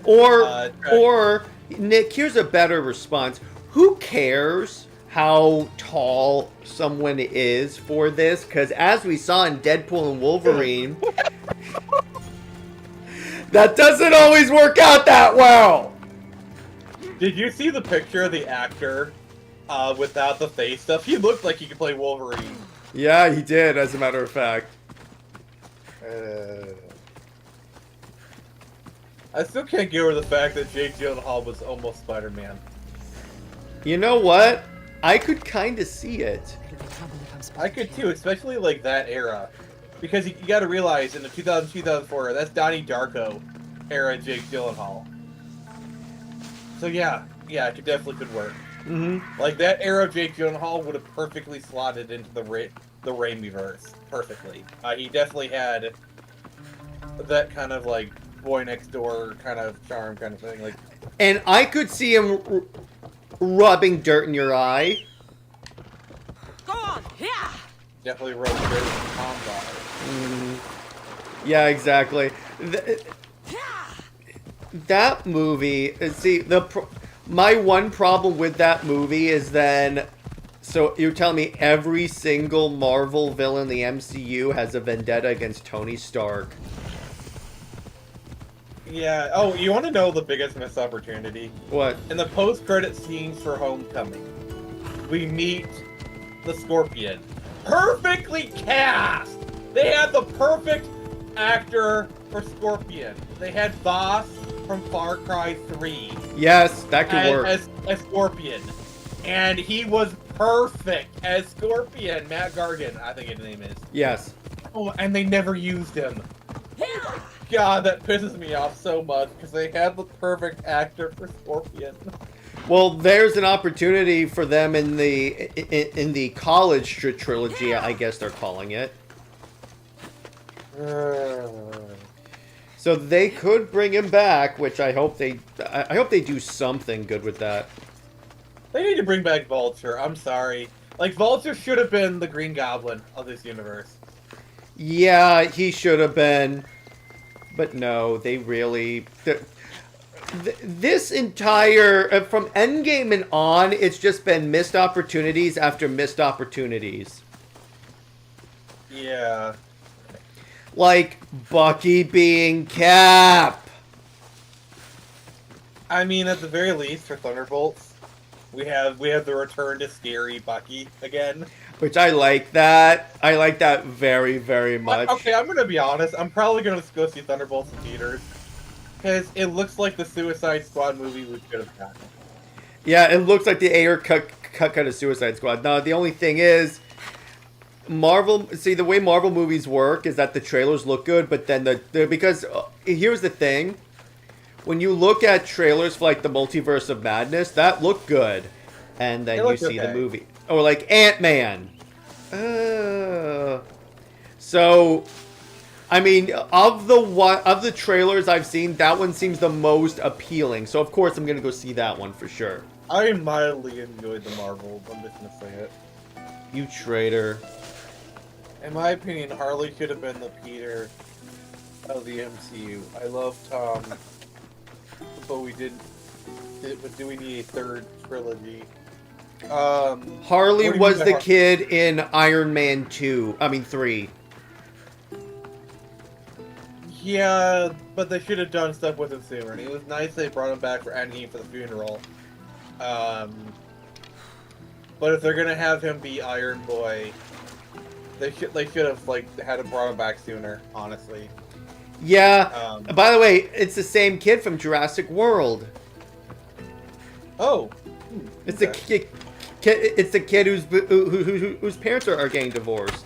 Nick, here's a better response. Who cares how tall someone is for this? Because as we saw in Deadpool and Wolverine, that doesn't always work out that well. Did you see the picture of the actor without the face stuff? He looked like he could play Wolverine. Yeah, he did, as a matter of fact. I still can't get over the fact that Jake Gyllenhaal was almost Spider-Man. You know what? I could kind of see it. I could too, especially like that era. Because you gotta realize, in the 2004 era, that's Donnie Darko era Jake Gyllenhaal. So yeah, it definitely could work. Mm-hmm. Like that era of Jake Gyllenhaal would have perfectly slotted into the Raimi-verse. Perfectly. He definitely had that kind of like boy next door kind of charm kind of thing. Like, and I could see him rubbing dirt in your eye. Go on, yeah. definitely rubbed dirt in the palm bar. Mm-hmm. Yeah, exactly. That movie, see, my one problem with that movie is then, so you're telling me every single Marvel villain in the MCU has a vendetta against Tony Stark? Yeah. Oh, you want to know the biggest missed opportunity? What? In the post-credit scenes for Homecoming, we meet the Scorpion. Perfectly cast! They had the perfect actor for Scorpion. They had Voss from Far Cry 3. Yes, that could work. As Scorpion. And he was perfect as Scorpion. Matt Gargan, I think his name is. Yes. Oh, and they never used him. God, that pisses me off so much, because they had the perfect actor for Scorpion. Well, there's an opportunity for them in the college trilogy, I guess they're calling it. So they could bring him back, which I hope they do something good with that. They need to bring back Vulture. I'm sorry. Like, Vulture should have been the Green Goblin of this universe. Yeah, he should have been. But no, they really... This entire... From Endgame and on, it's just been missed opportunities after missed opportunities. Yeah. Like, Bucky being Cap. I mean, at the very least, for Thunderbolts, we have the return to scary Bucky again. Which I like that. I like that very, very much. Okay, I'm gonna be honest. I'm probably gonna go see Thunderbolts in theaters. Because it looks like the Suicide Squad movie we could have gotten. Yeah, it looks like the Ayer cut of Suicide Squad. Now, the only thing is, Marvel... See, the way Marvel movies work is that the trailers look good, but then because... here's the thing. when you look at trailers for like the Multiverse of Madness, that looked good, and then you see the movie, or like Ant-Man. So, I mean, of the trailers I've seen, that one seems the most appealing. So of course I'm gonna go see that one for sure. I mildly enjoyed the Marvels. I'm just gonna say it. You traitor. In my opinion, Harley should have been the Peter of the MCU. I love Tom, but we didn't. But do we need a third trilogy? Harley was the kid in Iron Man 2. I mean 3. Yeah, but they should have done stuff with him sooner. And it was nice they brought him back for Endgame for the funeral. But if they're gonna have him be Iron Boy, they should have like had him brought him back sooner. Honestly. Yeah. By the way, it's the same kid from Jurassic World. Oh. It's the kid. It's the kid whose parents are getting divorced.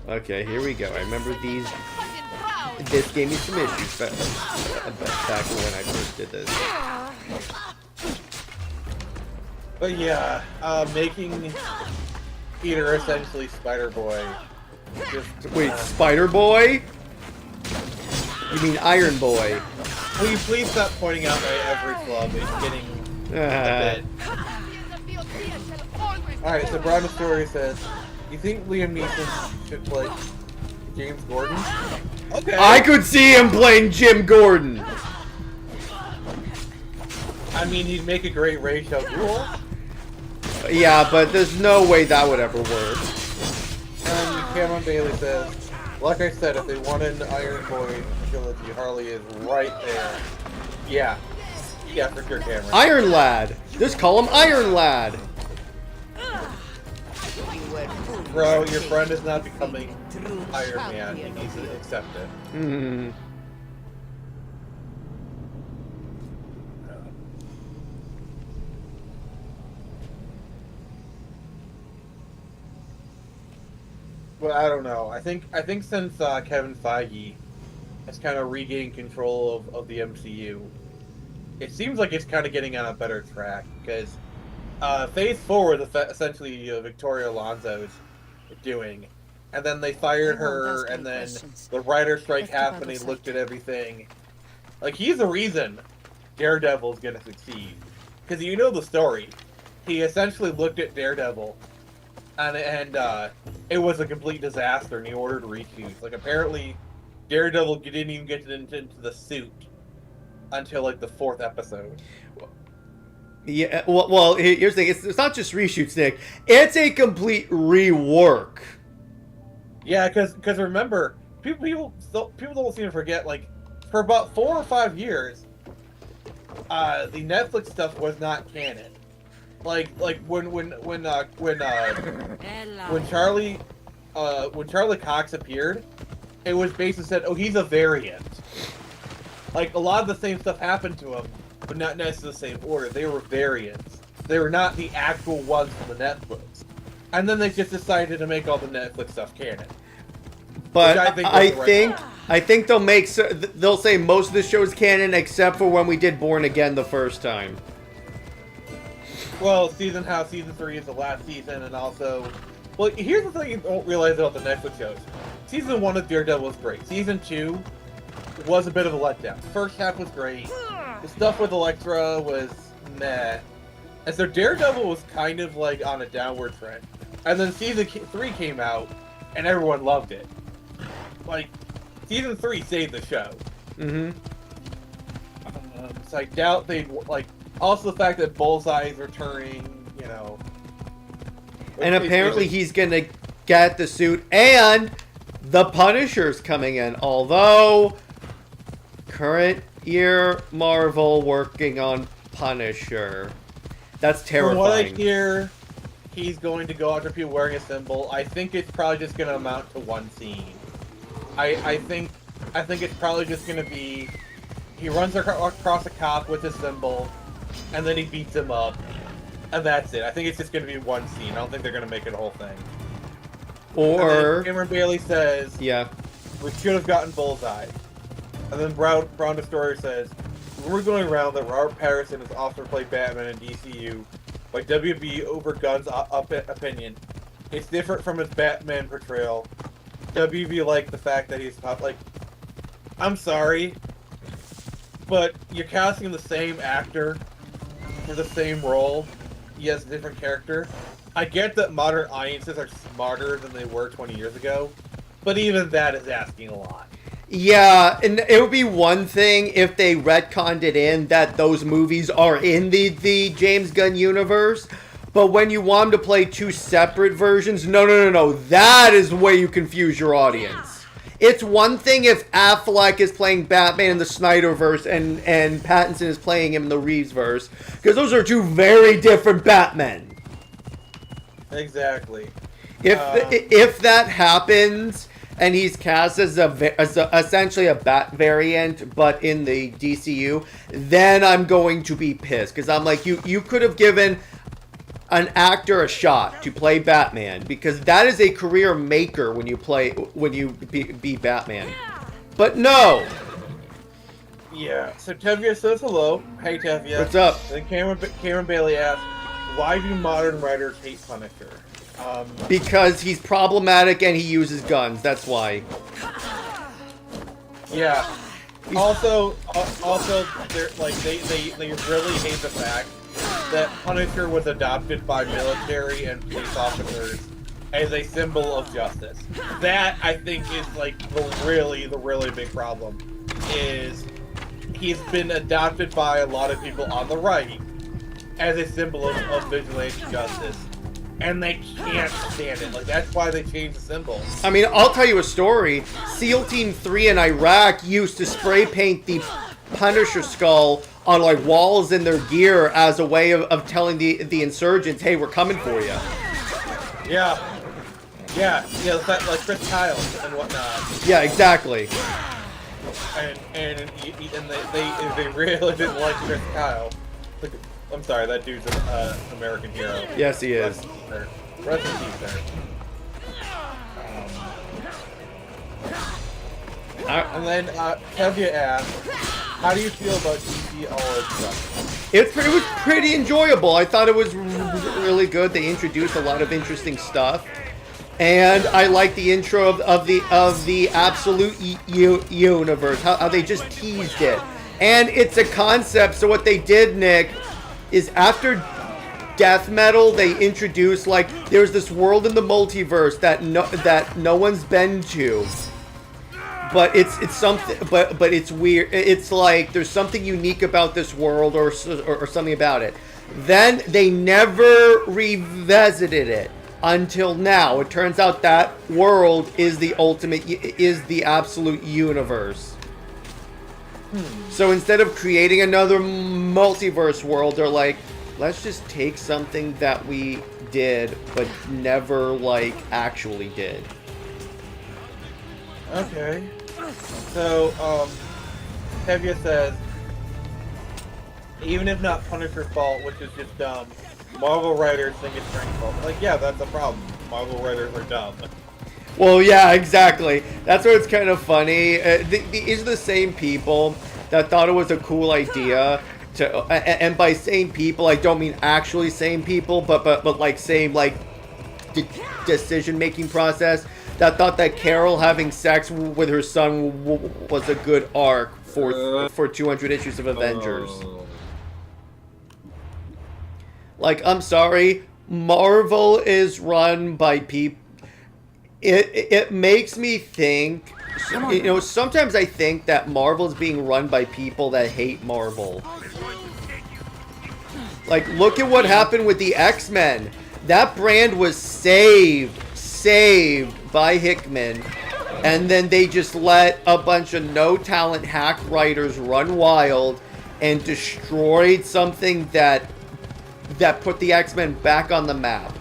Okay, here we go. I remember these. This gave me some issues back when I first did this. But yeah, making Peter essentially Spider-Boy. Wait, Spider-Boy? You mean Iron Boy? Will you please stop pointing out my every flaw? It's getting a bit. Alright, so Brown Story says, you think Liam Neeson should play James Gordon? Okay. I could see him playing Jim Gordon. I mean, he'd make a great Ray Shell. Yeah, but there's no way that would ever work. And Cameron Bailey says, like I said, if they wanted an Iron Boy trilogy, Harley is right there. Yeah. Yeah, for sure, Cameron. Iron Lad. Just call him Iron Lad. Bro, your friend is not becoming Iron Man. He needs to accept it. Hmm. Well, I don't know. I think since Kevin Feige has kind of regained control of the MCU, it seems like it's kind of getting on a better track, because Phase 4 was essentially Victoria Alonso's doing, and then they fired her, and then the writer strike happened. He looked at everything. Like, he's the reason Daredevil's gonna succeed, because you know the story. He essentially looked at Daredevil, and it was a complete disaster, and he ordered reshoots. Like, apparently, Daredevil didn't even get into the suit until like the 4th episode. Yeah, well, here's the thing. It's not just reshoots, Nick. It's a complete rework. Yeah, because remember, people don't seem to forget, like, for about 4 or 5 years, the Netflix stuff was not canon. Like when Charlie Cox appeared, it was basically said, oh, he's a variant. Like, a lot of the same stuff happened to him, but not necessarily the same order. They were variants. They were not the actual ones from the Netflix. And then they just decided to make all the Netflix stuff canon. But I think they'll say most of the show's canon except for when we did Born Again the first time. Well, season 3 is the last season, and also, well, here's the thing you don't realize about the Netflix shows. Season 1 of Daredevil was great. Season 2 was a bit of a letdown. First half was great. The stuff with Elektra was meh. And so Daredevil was kind of like on a downward trend. And then season 3 came out, and everyone loved it. Like, season 3 saved the show. Mm-hmm. So I doubt they'd, like, also the fact that Bullseye is returning, you know. And apparently he's gonna get the suit, and the Punisher's coming in. Although, current year Marvel working on Punisher. That's terrifying. From what I hear, he's going to go after people wearing a symbol. I think it's probably just going to amount to one scene. I think it's probably just going to be he runs across a cop with his symbol, and then he beats him up, and that's it. I think it's just going to be one scene. I don't think they're going to make it a whole thing. Or Cameron Bailey says, yeah. we should have gotten Bullseye. And then Brown Destroyer says, rumors going around that Robert Pattinson is offered to play Batman in DCU by WB over Gunn's opinion. It's different from his Batman portrayal. WB liked the fact that he's not like, I'm sorry, but you're casting the same actor for the same role. He has a different character. I get that modern audiences are smarter than they were 20 years ago, but even that is asking a lot. Yeah, and it would be one thing if they retconned it in that those movies are in the James Gunn universe, but when you want him to play two separate versions, no. That is the way you confuse your audience. It's one thing if Affleck is playing Batman in the Snyderverse and Pattinson is playing him in the Reevesverse, because those are two very different Batmen. Exactly. If that happens and he's cast as essentially a Bat variant, but in the DCU, then I'm going to be pissed because I'm like, you could have given an actor a shot to play Batman because that is a career maker when you be Batman. But no. Yeah. So Tevye says hello. Hey Tevye. What's up? And then Cameron Bailey asks, why do modern writers hate Punisher? Because he's problematic and he uses guns. That's why. Yeah. Also, they're like they really hate the fact that Punisher was adopted by military and police officers as a symbol of justice. That I think is like the really big problem. Is he's been adopted by a lot of people on the right as a symbol of vigilante justice. And they can't stand it. Like, that's why they changed the symbol. I mean, I'll tell you a story. SEAL Team 3 in Iraq used to spray paint the Punisher skull on, like, walls in their gear as a way of telling the insurgents, hey, we're coming for you. Yeah. Yeah, like Chris Kyle and whatnot. Yeah, exactly. And they really didn't like Chris Kyle. I'm sorry, that dude's an American hero. Yes, he is. Rest in peace, sir. And then Tevye asks, how do you feel about DC All stuff? It was pretty enjoyable. I thought it was really good. They introduced a lot of interesting stuff. And I like the intro of the Absolute Universe, how they just teased it. And it's a concept, so what they did, Nick, is after death metal, they introduced, like, there's this world in the multiverse that no one's been to. But it's something, but it's weird. It's like there's something unique about this world or something about it. Then they never revisited it until now. It turns out that world is the absolute universe. So instead of creating another multiverse world, they're like, let's just take something that we did but never, like, actually did. Okay. So, Tevye says, even if not Punisher's fault, which is just dumb, Marvel writers think it's Frank's fault. Like, yeah, that's a problem. Marvel writers are dumb. Well, yeah, exactly. That's where it's kind of funny. These are the same people that thought it was a cool idea to, and by same people, I don't mean actually same people, but like same, like, decision-making process, that thought that Carol having sex with her son was a good arc for 200 issues of Avengers. Like, I'm sorry, Marvel is run by people. It makes me think, you know, sometimes I think that Marvel is being run by people that hate Marvel. Like, look at what happened with the X-Men. That brand was saved by Hickman, and then they just let a bunch of no-talent hack writers run wild and destroyed something that put the X-Men back on the map.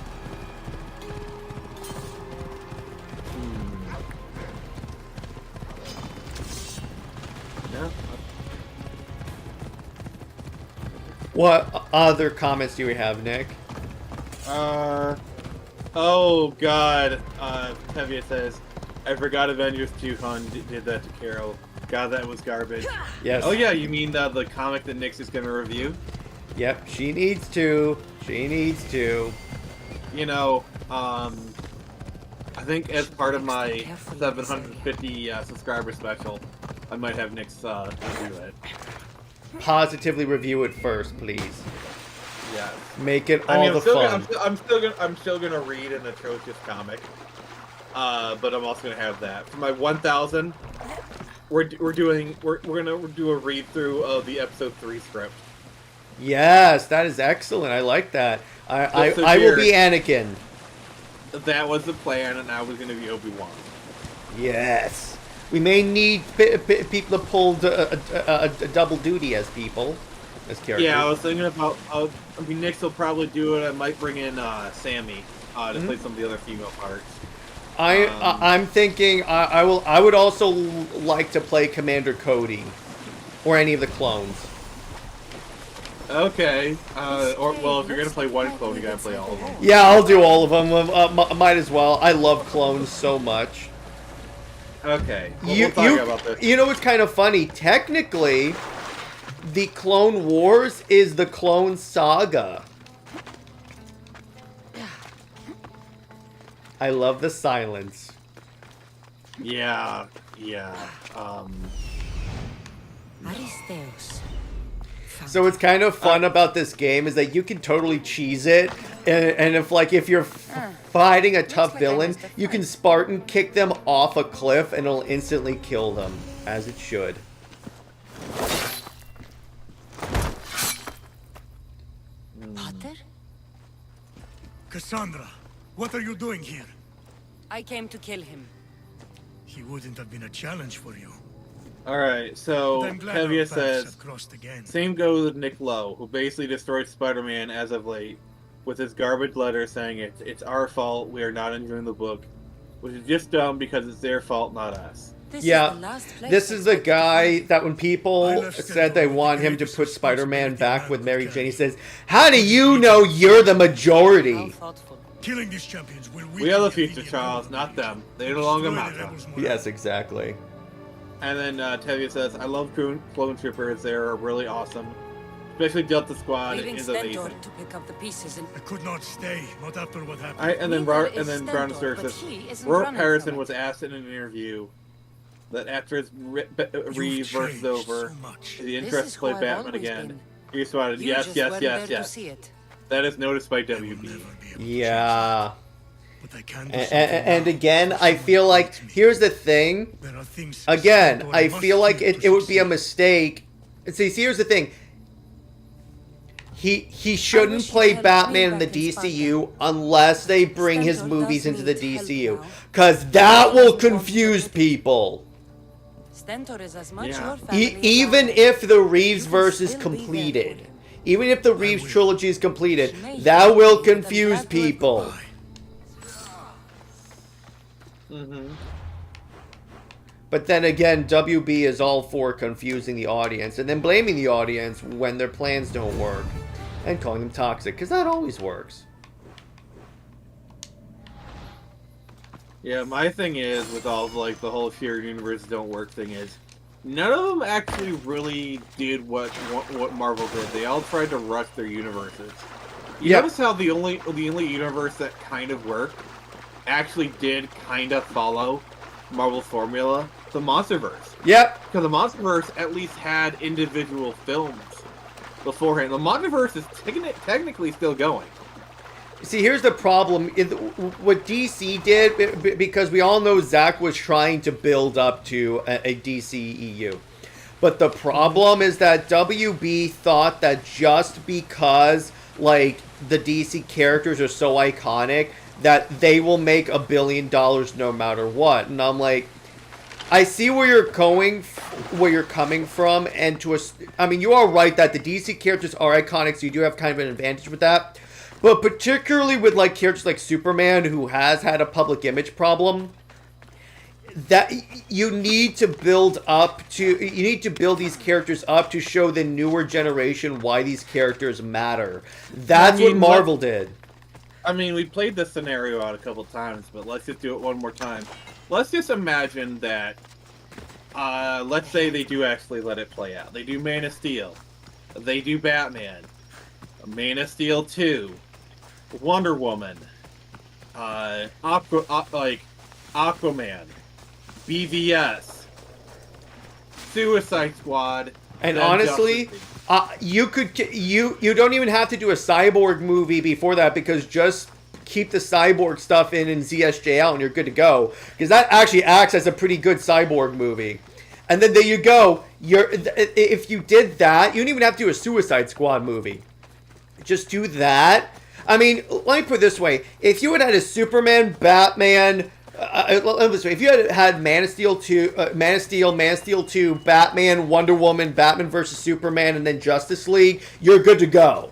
What other comments do we have, Nick? Oh God, Tevye says, I forgot Avengers 2 Hun did that to Carol. God, that was garbage. Yes. Oh yeah, you mean the comic that Nyx is gonna review? Yep, she needs to. She needs to. You know, I think as part of my 750 subscriber special, I might have Nyx review it. Positively review it first, please. Yeah. Make it all the fun. I'm still gonna read an atrocious comic, but I'm also gonna have that for my 1,000. We're gonna do a read through of the episode 3 script. Yes, that is excellent. I like that. I will be Anakin. That was the plan, and I was gonna be Obi-Wan. Yes. We may need people to pull a double duty as people, as characters. Yeah, I was thinking about. I mean, Nyx will probably do it. I might bring in Sammy to play some of the other female parts. I'm thinking I would also like to play Commander Cody, or any of the clones. Okay. Well, if you're gonna play one clone, you gotta play all of them. Yeah, I'll do all of them. Might as well. I love clones so much. Okay. Well, we'll talk about this. You know what's kind of funny? Technically, the Clone Wars is the Clone Saga. I love the silence. Yeah. Aristeus. So what's kind of fun about this game is that you can totally cheese it, and if you're fighting a tough villain, you can Spartan kick them off a cliff and it'll instantly kill them, as it should. Potter? Cassandra, what are you doing here? I came to kill him. He wouldn't have been a challenge for you. Alright, so But I'm glad our Tevye paths says, have crossed again. same goes with Nick Lowe, who basically destroyed Spider-Man as of late, with his garbage letter saying it's our fault, we are not enjoying the book, which is just dumb because it's their fault, not us. This is the guy that when people said they want him to put Spider-Man back with Mary Jane, he says, "How do you know you're the majority?" Killing these champions will We are the future, Charles, not them. They no longer matter. Yes, exactly. And then Tevye says, I love clone troopers, they're really awesome. Especially Delta Squad is amazing. To pick up the pieces and... I could not stay, not after what happened. And then Brown says, Robert Harrison was asked in an interview that after his Reeve versus over, the interest to play Batman again. He responded, yes. That is noticed by WB. Yeah. And again, I feel like, here's the thing. Again, I feel like it would be a mistake. See, here's the thing. He shouldn't play Batman in the DCU unless they bring his movies into the DCU. Because that will confuse people. Even if the Reeves verse is completed. Even if the Reeves trilogy is completed, that will confuse people. But then again, WB is all for confusing the audience and then blaming the audience when their plans don't work and calling them toxic, because that always works. Yeah, my thing is with all like the whole shared universe don't work thing is none of them actually really did what Marvel did. They all tried to rush their universes. You notice how the only universe that kind of worked actually did kind of follow Marvel's formula? The Monsterverse. Yep. Because the Monsterverse at least had individual films beforehand. The Monsterverse is technically still going. See, here's the problem. What DC did, because we all know Zack was trying to build up to a DC EU. But the problem is that WB thought that just because, like, the DC characters are so iconic, that they will make $1 billion no matter what. And I'm like, I see where you're coming from, and I mean, you are right that the DC characters are iconic, so you do have kind of an advantage with that. But particularly with like characters like Superman, who has had a public image problem, that you need to build these characters up to show the newer generation why these characters matter. That's what Marvel did. I mean, we played this scenario out a couple times, but let's just do it one more time. Let's just imagine that, let's say they do actually let it play out. They do Man of Steel. They do Batman. Man of Steel 2. Wonder Woman. Aquaman. BVS. Suicide Squad. And then honestly, Justice League. you don't even have to do a Cyborg movie before that, because just keep the Cyborg stuff in and ZSJ out and you're good to go. Because that actually acts as a pretty good Cyborg movie. And then there you go. If you did that, you don't even have to do a Suicide Squad movie. Just do that. I mean, let me put it this way. If you had a Superman, Batman... if you had Man of Steel 2, Man of Steel 2, Batman, Wonder Woman, Batman vs Superman, and then Justice League, you're good to go.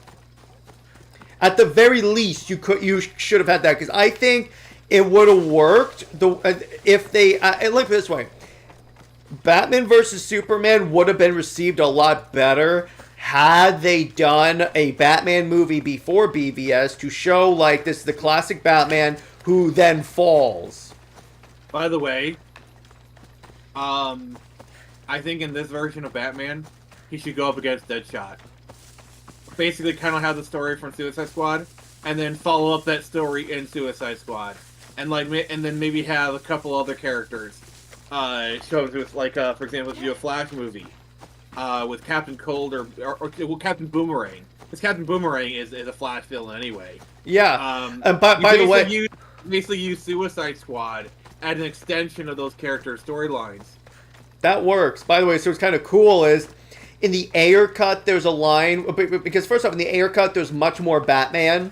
At the very least, you should have had that, because I think it would have worked. If they let me put it this way, Batman vs Superman would have been received a lot better had they done a Batman movie before BVS to show like this is the classic Batman who then falls. By the way, I think in this version of Batman, he should go up against Deadshot. Basically, kind of have the story from Suicide Squad, and then follow up that story in Suicide Squad, and then maybe have a couple other characters shows with, like, for example, do a Flash movie with Captain Cold or Captain Boomerang. Because Captain Boomerang is a Flash villain anyway. Yeah. And by the way, basically use Suicide Squad as an extension of those characters' storylines. That works. By the way, so what's kind of cool is in the Ayer cut, there's a line, because first off, in the Ayer cut, there's much more Batman,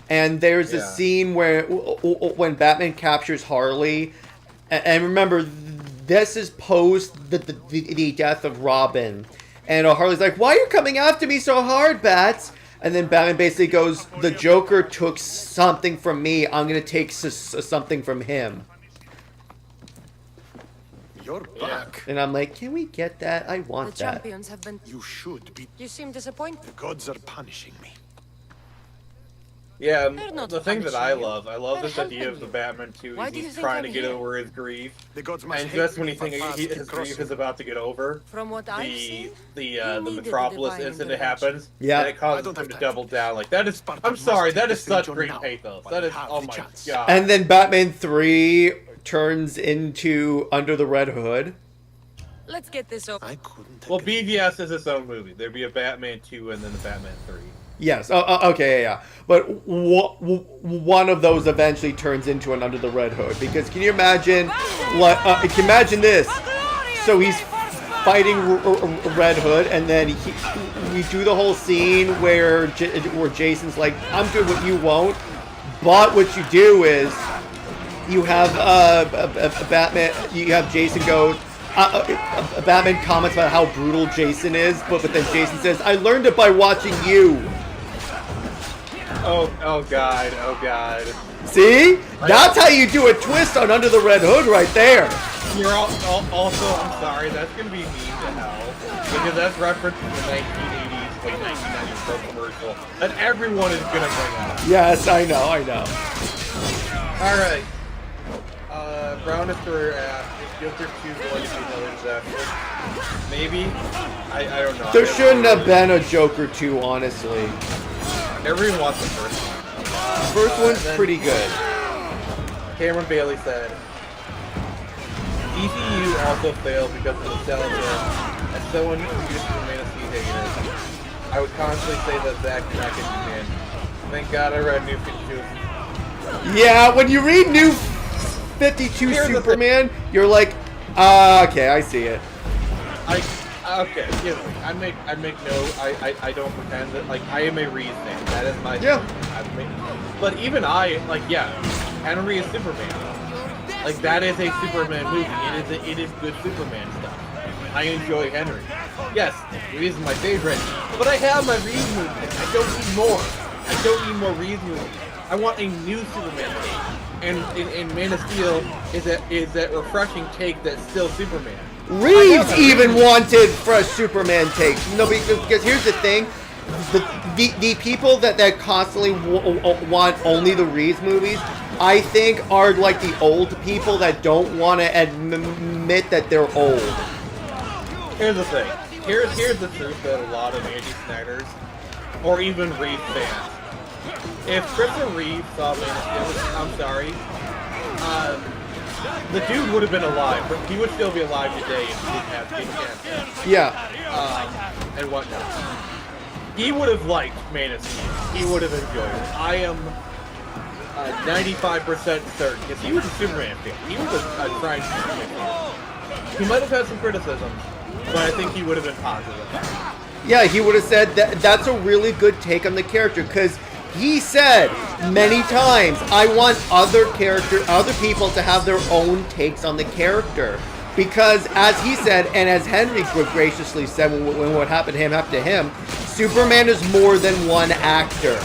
and there's a scene where when Batman captures Harley, and remember, this is post the death of Robin, and Harley's like, "Why are you coming after me so hard, Bats?" And then Batman basically goes, "The Joker took something from me. I'm gonna take something from him." You're back. And I'm like, can we get that? I want The that. champions have been... You should be. You seem disappointed. The gods are punishing me. Yeah, They're not the thing that I punishing you. love They're this idea helping of the you. Batman too. Why Is do you he's think trying I'm to get here? over his grief, The gods must and hate just me when you if I think fast his to cross grief them. is about to get over, From what I've seen, the you needed Metropolis divine incident intervention. happens, Yeah. and it I causes don't him have to time double for down. Like that is, Sparta I'm sorry, must that take is the such city great now, pathos. while That I is, have oh the my chance. god. And then Batman 3 turns into Under the Red Hood. let's get this over. I couldn't. Well, agree. BVS is its own movie. There'd be a Batman 2 and then the Batman 3. Yes. Okay. Yeah. But one of those eventually turns into an Under the Red Hood, because can you imagine? Can you imagine this? So he's fighting Red Hood, and then we do the whole scene where Jason's like, "I'm good, what you won't." But what you do is you have Batman. You have Jason goes. Batman comments about how brutal Jason is, but then Jason says, "I learned it by watching you." Oh god, oh god. See? That's how you do a twist on Under the Red Hood right there. You're also, I'm sorry, that's gonna be mean to hell, because that's reference to the 1980s, like 1990s commercial that everyone is gonna bring up. Yes, I know. Alright. Brown is for is Joker 2 going to be another disaster? Maybe? I don't know. There shouldn't have been a Joker 2, honestly. Everyone wants the first one. First one's pretty good. Cameron Bailey said, DCU also failed because of nostalgia. As someone who used to be a Man of Steel hater, I would constantly say that Zack cannot get you, man. Thank God I read New 52. Yeah, when you read New 52 Superman, you're like, okay, I see it. Okay, you know, I don't pretend that, like, I am a Reed fan. That is my Yeah. but even Henry is Superman. Like, that is a Superman movie. It is good Superman stuff. I enjoy Henry. Yes, Reed is my favorite, but I have my Reed movie. I don't need more. I don't need more Reed movies. I want a new Superman take. And Man of Steel is that refreshing take that's still Superman. Reeves even wanted fresh Superman takes. No, because here's the thing. the people that constantly want only the Reeves movies, I think, are like the old people that don't want to admit that they're old. Here's the thing. Here's the truth that a lot of anti-Snyders, or even Reeves fans, if Christopher Reeves saw Man of Steel, I'm sorry, the dude would have been alive. He would still be alive today if he didn't have skin cancer. Yeah. And whatnot. He would have liked Man of Steel. He would have enjoyed it. I am 95% certain, because he was a Superman fan. He was trying to Superman fan. He might have had some criticisms, but I think he would have been positive about it. Yeah, he would have said that's a really good take on the character, because he said many times, I want other people to have their own takes on the character. Because, as he said, and as Henry graciously said when what happened to him, Superman is more than one actor.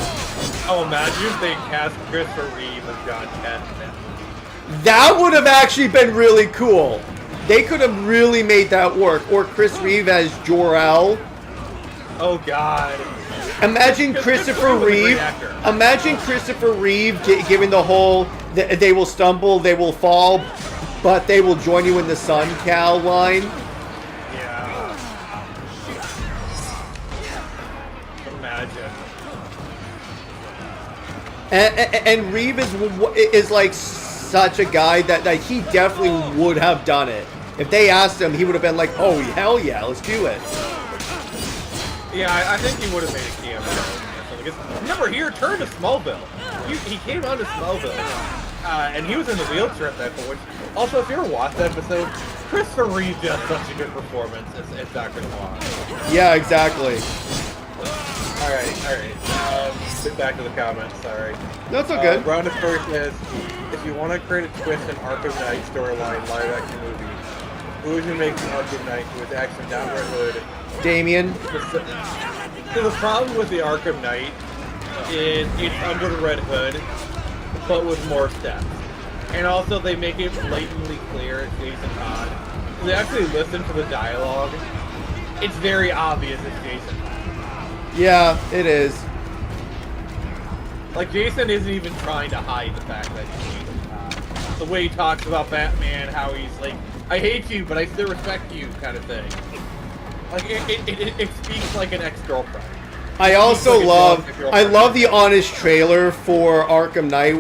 Oh, imagine if they cast Christopher Reeve as John Kent in that movie. That would have actually been really cool. They could have really made that work. Or Chris Reeve as Jor-El. Oh, God. Imagine Christopher Reeve. Imagine Christopher Reeve giving the whole "they will stumble, they will fall, but they will join you in the sun" Cal line. Yeah. Imagine. And Reeve is like such a guy that he definitely would have done it. If they asked him, he would have been like, "Oh hell yeah, let's do it." Yeah, I think he would have made a cameo. Because remember, he returned to Smallville. He came on to Smallville, and he was in the wheelchair at that point. Also, if you ever watched that episode, Christopher Reeve does such a good performance as Dr. Noir. Yeah, exactly. Alright. Get back to the comments, sorry. That's so good. Round of Story says, if you want to create a twist in Arkham Knight storyline live action movie, who would you make an Arkham Knight with action down Red Hood? Damien. So the problem with the Arkham Knight is it's under the Red Hood, but with more steps. And also they make it blatantly clear it's Jason Todd. So they actually listen to the dialogue. It's very obvious it's Jason Todd. Yeah, it is. Like, Jason isn't even trying to hide the fact that he's Jason Todd. The way he talks about Batman, how he's like, I hate you, but I still respect you, kind of thing. Like, it speaks like an ex-girlfriend. I also love the honest trailer for Arkham Knight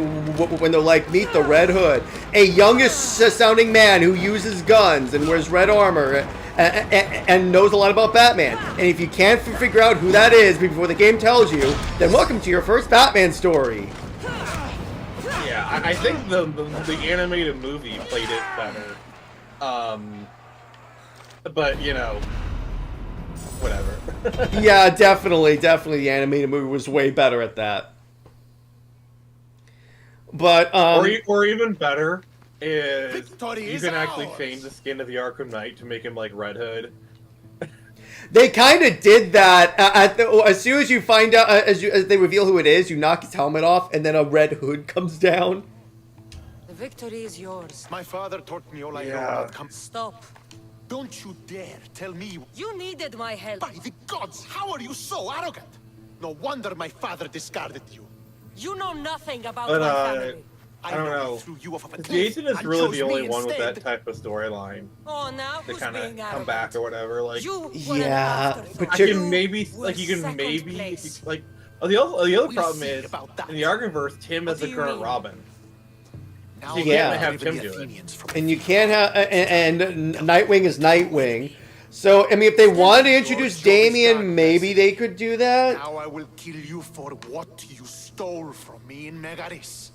when they're like, meet the Red Hood, a youngish sounding man who uses guns and wears red armor and knows a lot about Batman. And if you can't figure out who that is before the game tells you, then welcome to your first Batman story. Yeah, I think the animated movie played it better. But, you know, whatever. Yeah, definitely the animated movie was way better at that. But or even better is you can actually change the skin of the Arkham Knight to make him like Red Hood. They kind of did that as soon as you find out, as they reveal who it is, you knock his helmet off, and then a red hood comes down. The victory is yours. My father taught me all I know Yeah. about Stop. Don't you dare tell me. You needed my help. By the gods, how are you so arrogant? No wonder my father discarded you. You know nothing about But, my family. I don't know. He threw you off of a cliff Jason is and really chose the only me one with that instead. type of storyline Oh, now to who's kind of being come arrogant? back or whatever. Like, You were Yeah, an afterthought. but I you're- can maybe, were like, you can second maybe, place. like, the other We'll problem see is about that. in the Arkham-verse, Tim What is do the you current mean? Robin. Now You can't have even Tim the do it. Athenians from And you can't have, and Nightwing is Nightwing. So, I mean, if they wanted to introduce Damien, maybe they could do that. Now I will kill you for what you stole from me in Megaris.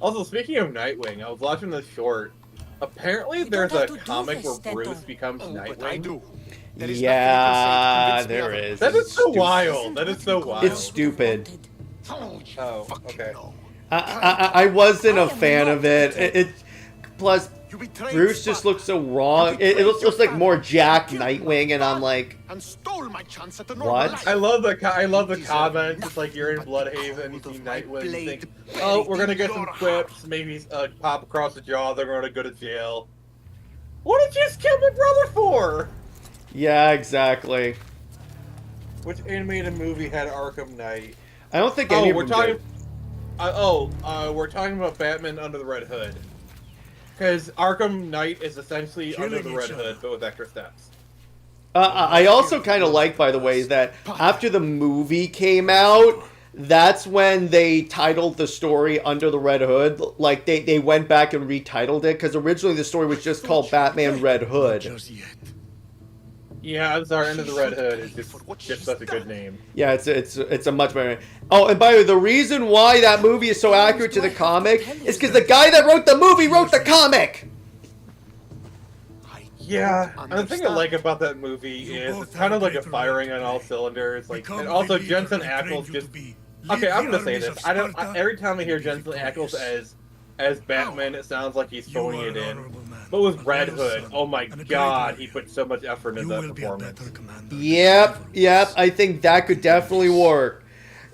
Also, speaking of Nightwing, I was watching this short. Apparently, You there's don't a have to do comic this, where Bruce Tento. becomes Oh, but I Nightwing. do. There is Yeah, nothing you can say to there convince me is. That is so Stupid. wild. That is so wild. It's stupid. otherwise. Oh, Fucking okay. no. I wasn't a fan of it. Plus, You betrayed Bruce just Sparta looks so wrong. It looks like more Jack Nightwing, and I'm like, and stole my chance at a normal What? life. I love the deserve comments. It's nothing like you're in but the Bloodhaven, you cold see of my Nightwing, you blade think, buried oh, we're gonna in get some your quips, maybe pop across the jaw, they're gonna go to jail. What did you just kill my brother for? yeah, exactly. Which animated movie had Arkham Knight? I don't think any of them did. We're talking about Batman Under the Red Hood. Because Arkham Knight is essentially Under the Red Hood, but with extra steps. I also kind of like, by the way, that after the movie came out, that's when they titled the story Under the Red Hood. Like, they went back and retitled it, because originally the story was just called Batman Red Hood. Yeah, I'm sorry, Under the Red Hood is just such a good name. Yeah, it's a much better name. Oh, and by the way, the reason why that movie is so accurate to the comic is because the guy that wrote the movie wrote the comic! Yeah, and the thing I like about that movie is it's kind of like a firing on all cylinders. Like, and also Jensen Ackles just. Okay, I'm gonna say this. Every time I hear Jensen Ackles as Batman, it sounds like he's throwing it in. But with Red Hood, oh my god, he put so much effort into that performance. Yep. I think that could definitely work.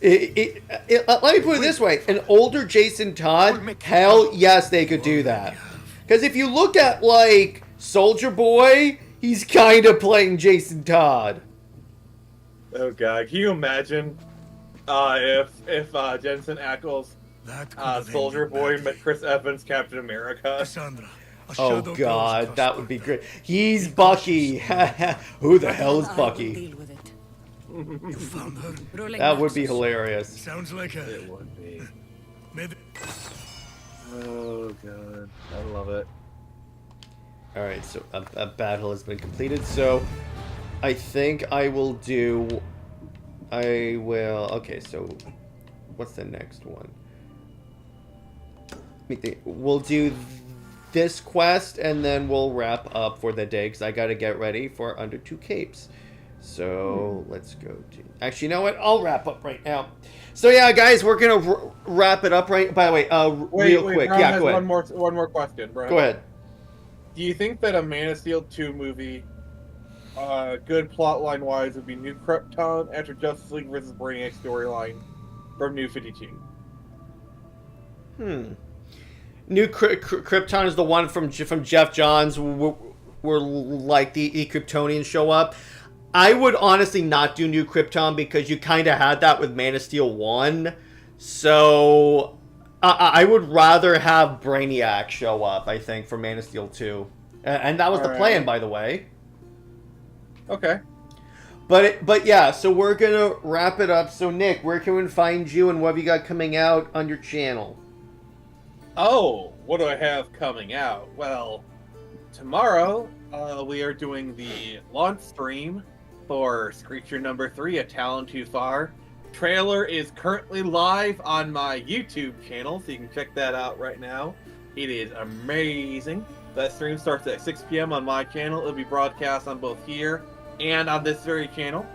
Let me put it this way: an older Jason Todd, hell yes, they could do that. Because if you look at like Soldier Boy, he's kind of playing Jason Todd. Oh god, can you imagine if Jensen Ackles, Soldier Boy, met Chris Evans, Captain America? Oh god, that would be great. He's Bucky. Who the hell is Bucky? That would be hilarious. Sounds like It would be. Oh god, I love it. Alright, so a battle has been completed, so I think I will do... Okay, so what's the next one? Let me think. We'll do this quest, and then we'll wrap up for the day, because I gotta get ready for Under Two Capes. So, let's go to... Actually, you know what? I'll wrap up right now. So, yeah, guys, we're gonna wrap it up right... By the way, real quick. Brown Yeah, has go ahead. One more question, Brown. Go ahead. Do you think that a Man of Steel 2 movie, good plotline wise, would be New Krypton after Justice League versus Brainiac storyline from New 52? New Krypton is the one from Jeff Johns where like the Kryptonians show up. I would honestly not do New Krypton because you kind of had that with Man of Steel 1. So I would rather have Brainiac show up, I think, for Man of Steel 2. And that was the plan, by the way. Okay. But yeah, so we're going to wrap it up. So, Nick, where can we find you and what have you got coming out on your channel? Oh, what do I have coming out? Well, tomorrow we are doing the launch stream for Screecher number 3, A Talon Too Far. Trailer is currently live on my YouTube channel, so you can check that out right now. It is amazing. That stream starts at 6 p.m. on my channel. It'll be broadcast on both here and on this very channel.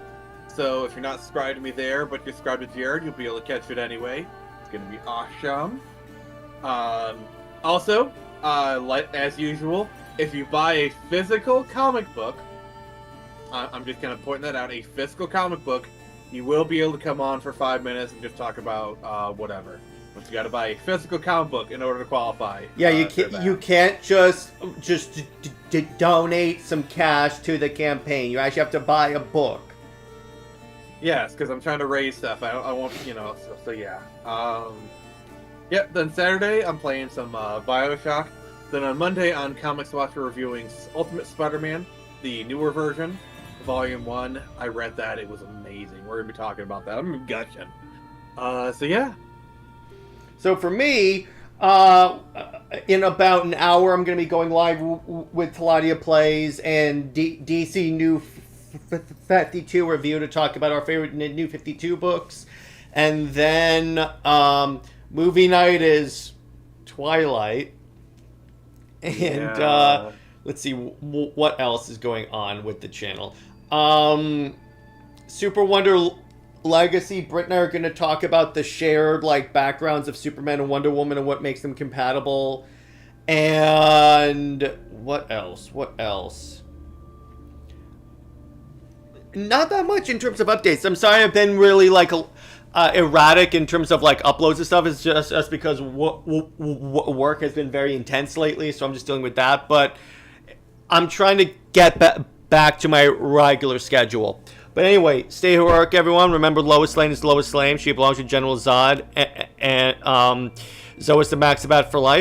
So if you're not subscribed to me there, but you're subscribed to Jared, you'll be able to catch it anyway. It's going to be awesome. Also, like as usual, if you buy a physical comic book, I'm just kind of pointing that out, a physical comic book, you will be able to come on for 5 minutes and just talk about whatever. But you got to buy a physical comic book in order to qualify. Yeah, you can't just donate some cash to the campaign. You actually have to buy a book. Yes, because I'm trying to raise stuff. I won't, so yeah. Yep, then Saturday I'm playing some Bioshock. Then on Monday on Comics Watch we're reviewing Ultimate Spider-Man, the newer version, Volume 1. I read that, it was amazing. We're going to be talking about that. I'm gushing. So yeah. So for me, in about an hour I'm going to be going live with Teladia Plays and DC New 52 review to talk about our favorite New 52 books. And then movie night is Twilight. And let's see what else is going on with the channel. Super Wonder Legacy, Britt and I are going to talk about the shared backgrounds of Superman and Wonder Woman and what makes them compatible. And what else? Not that much in terms of updates. I'm sorry I've been really erratic in terms of uploads and stuff. It's just because work has been very intense lately, so I'm just dealing with that. But I'm trying to get back to my regular schedule. But anyway, stay heroic, everyone. Remember, Lois Lane is Lois Lane. She belongs to General Zod and Zois the Maxibat for life.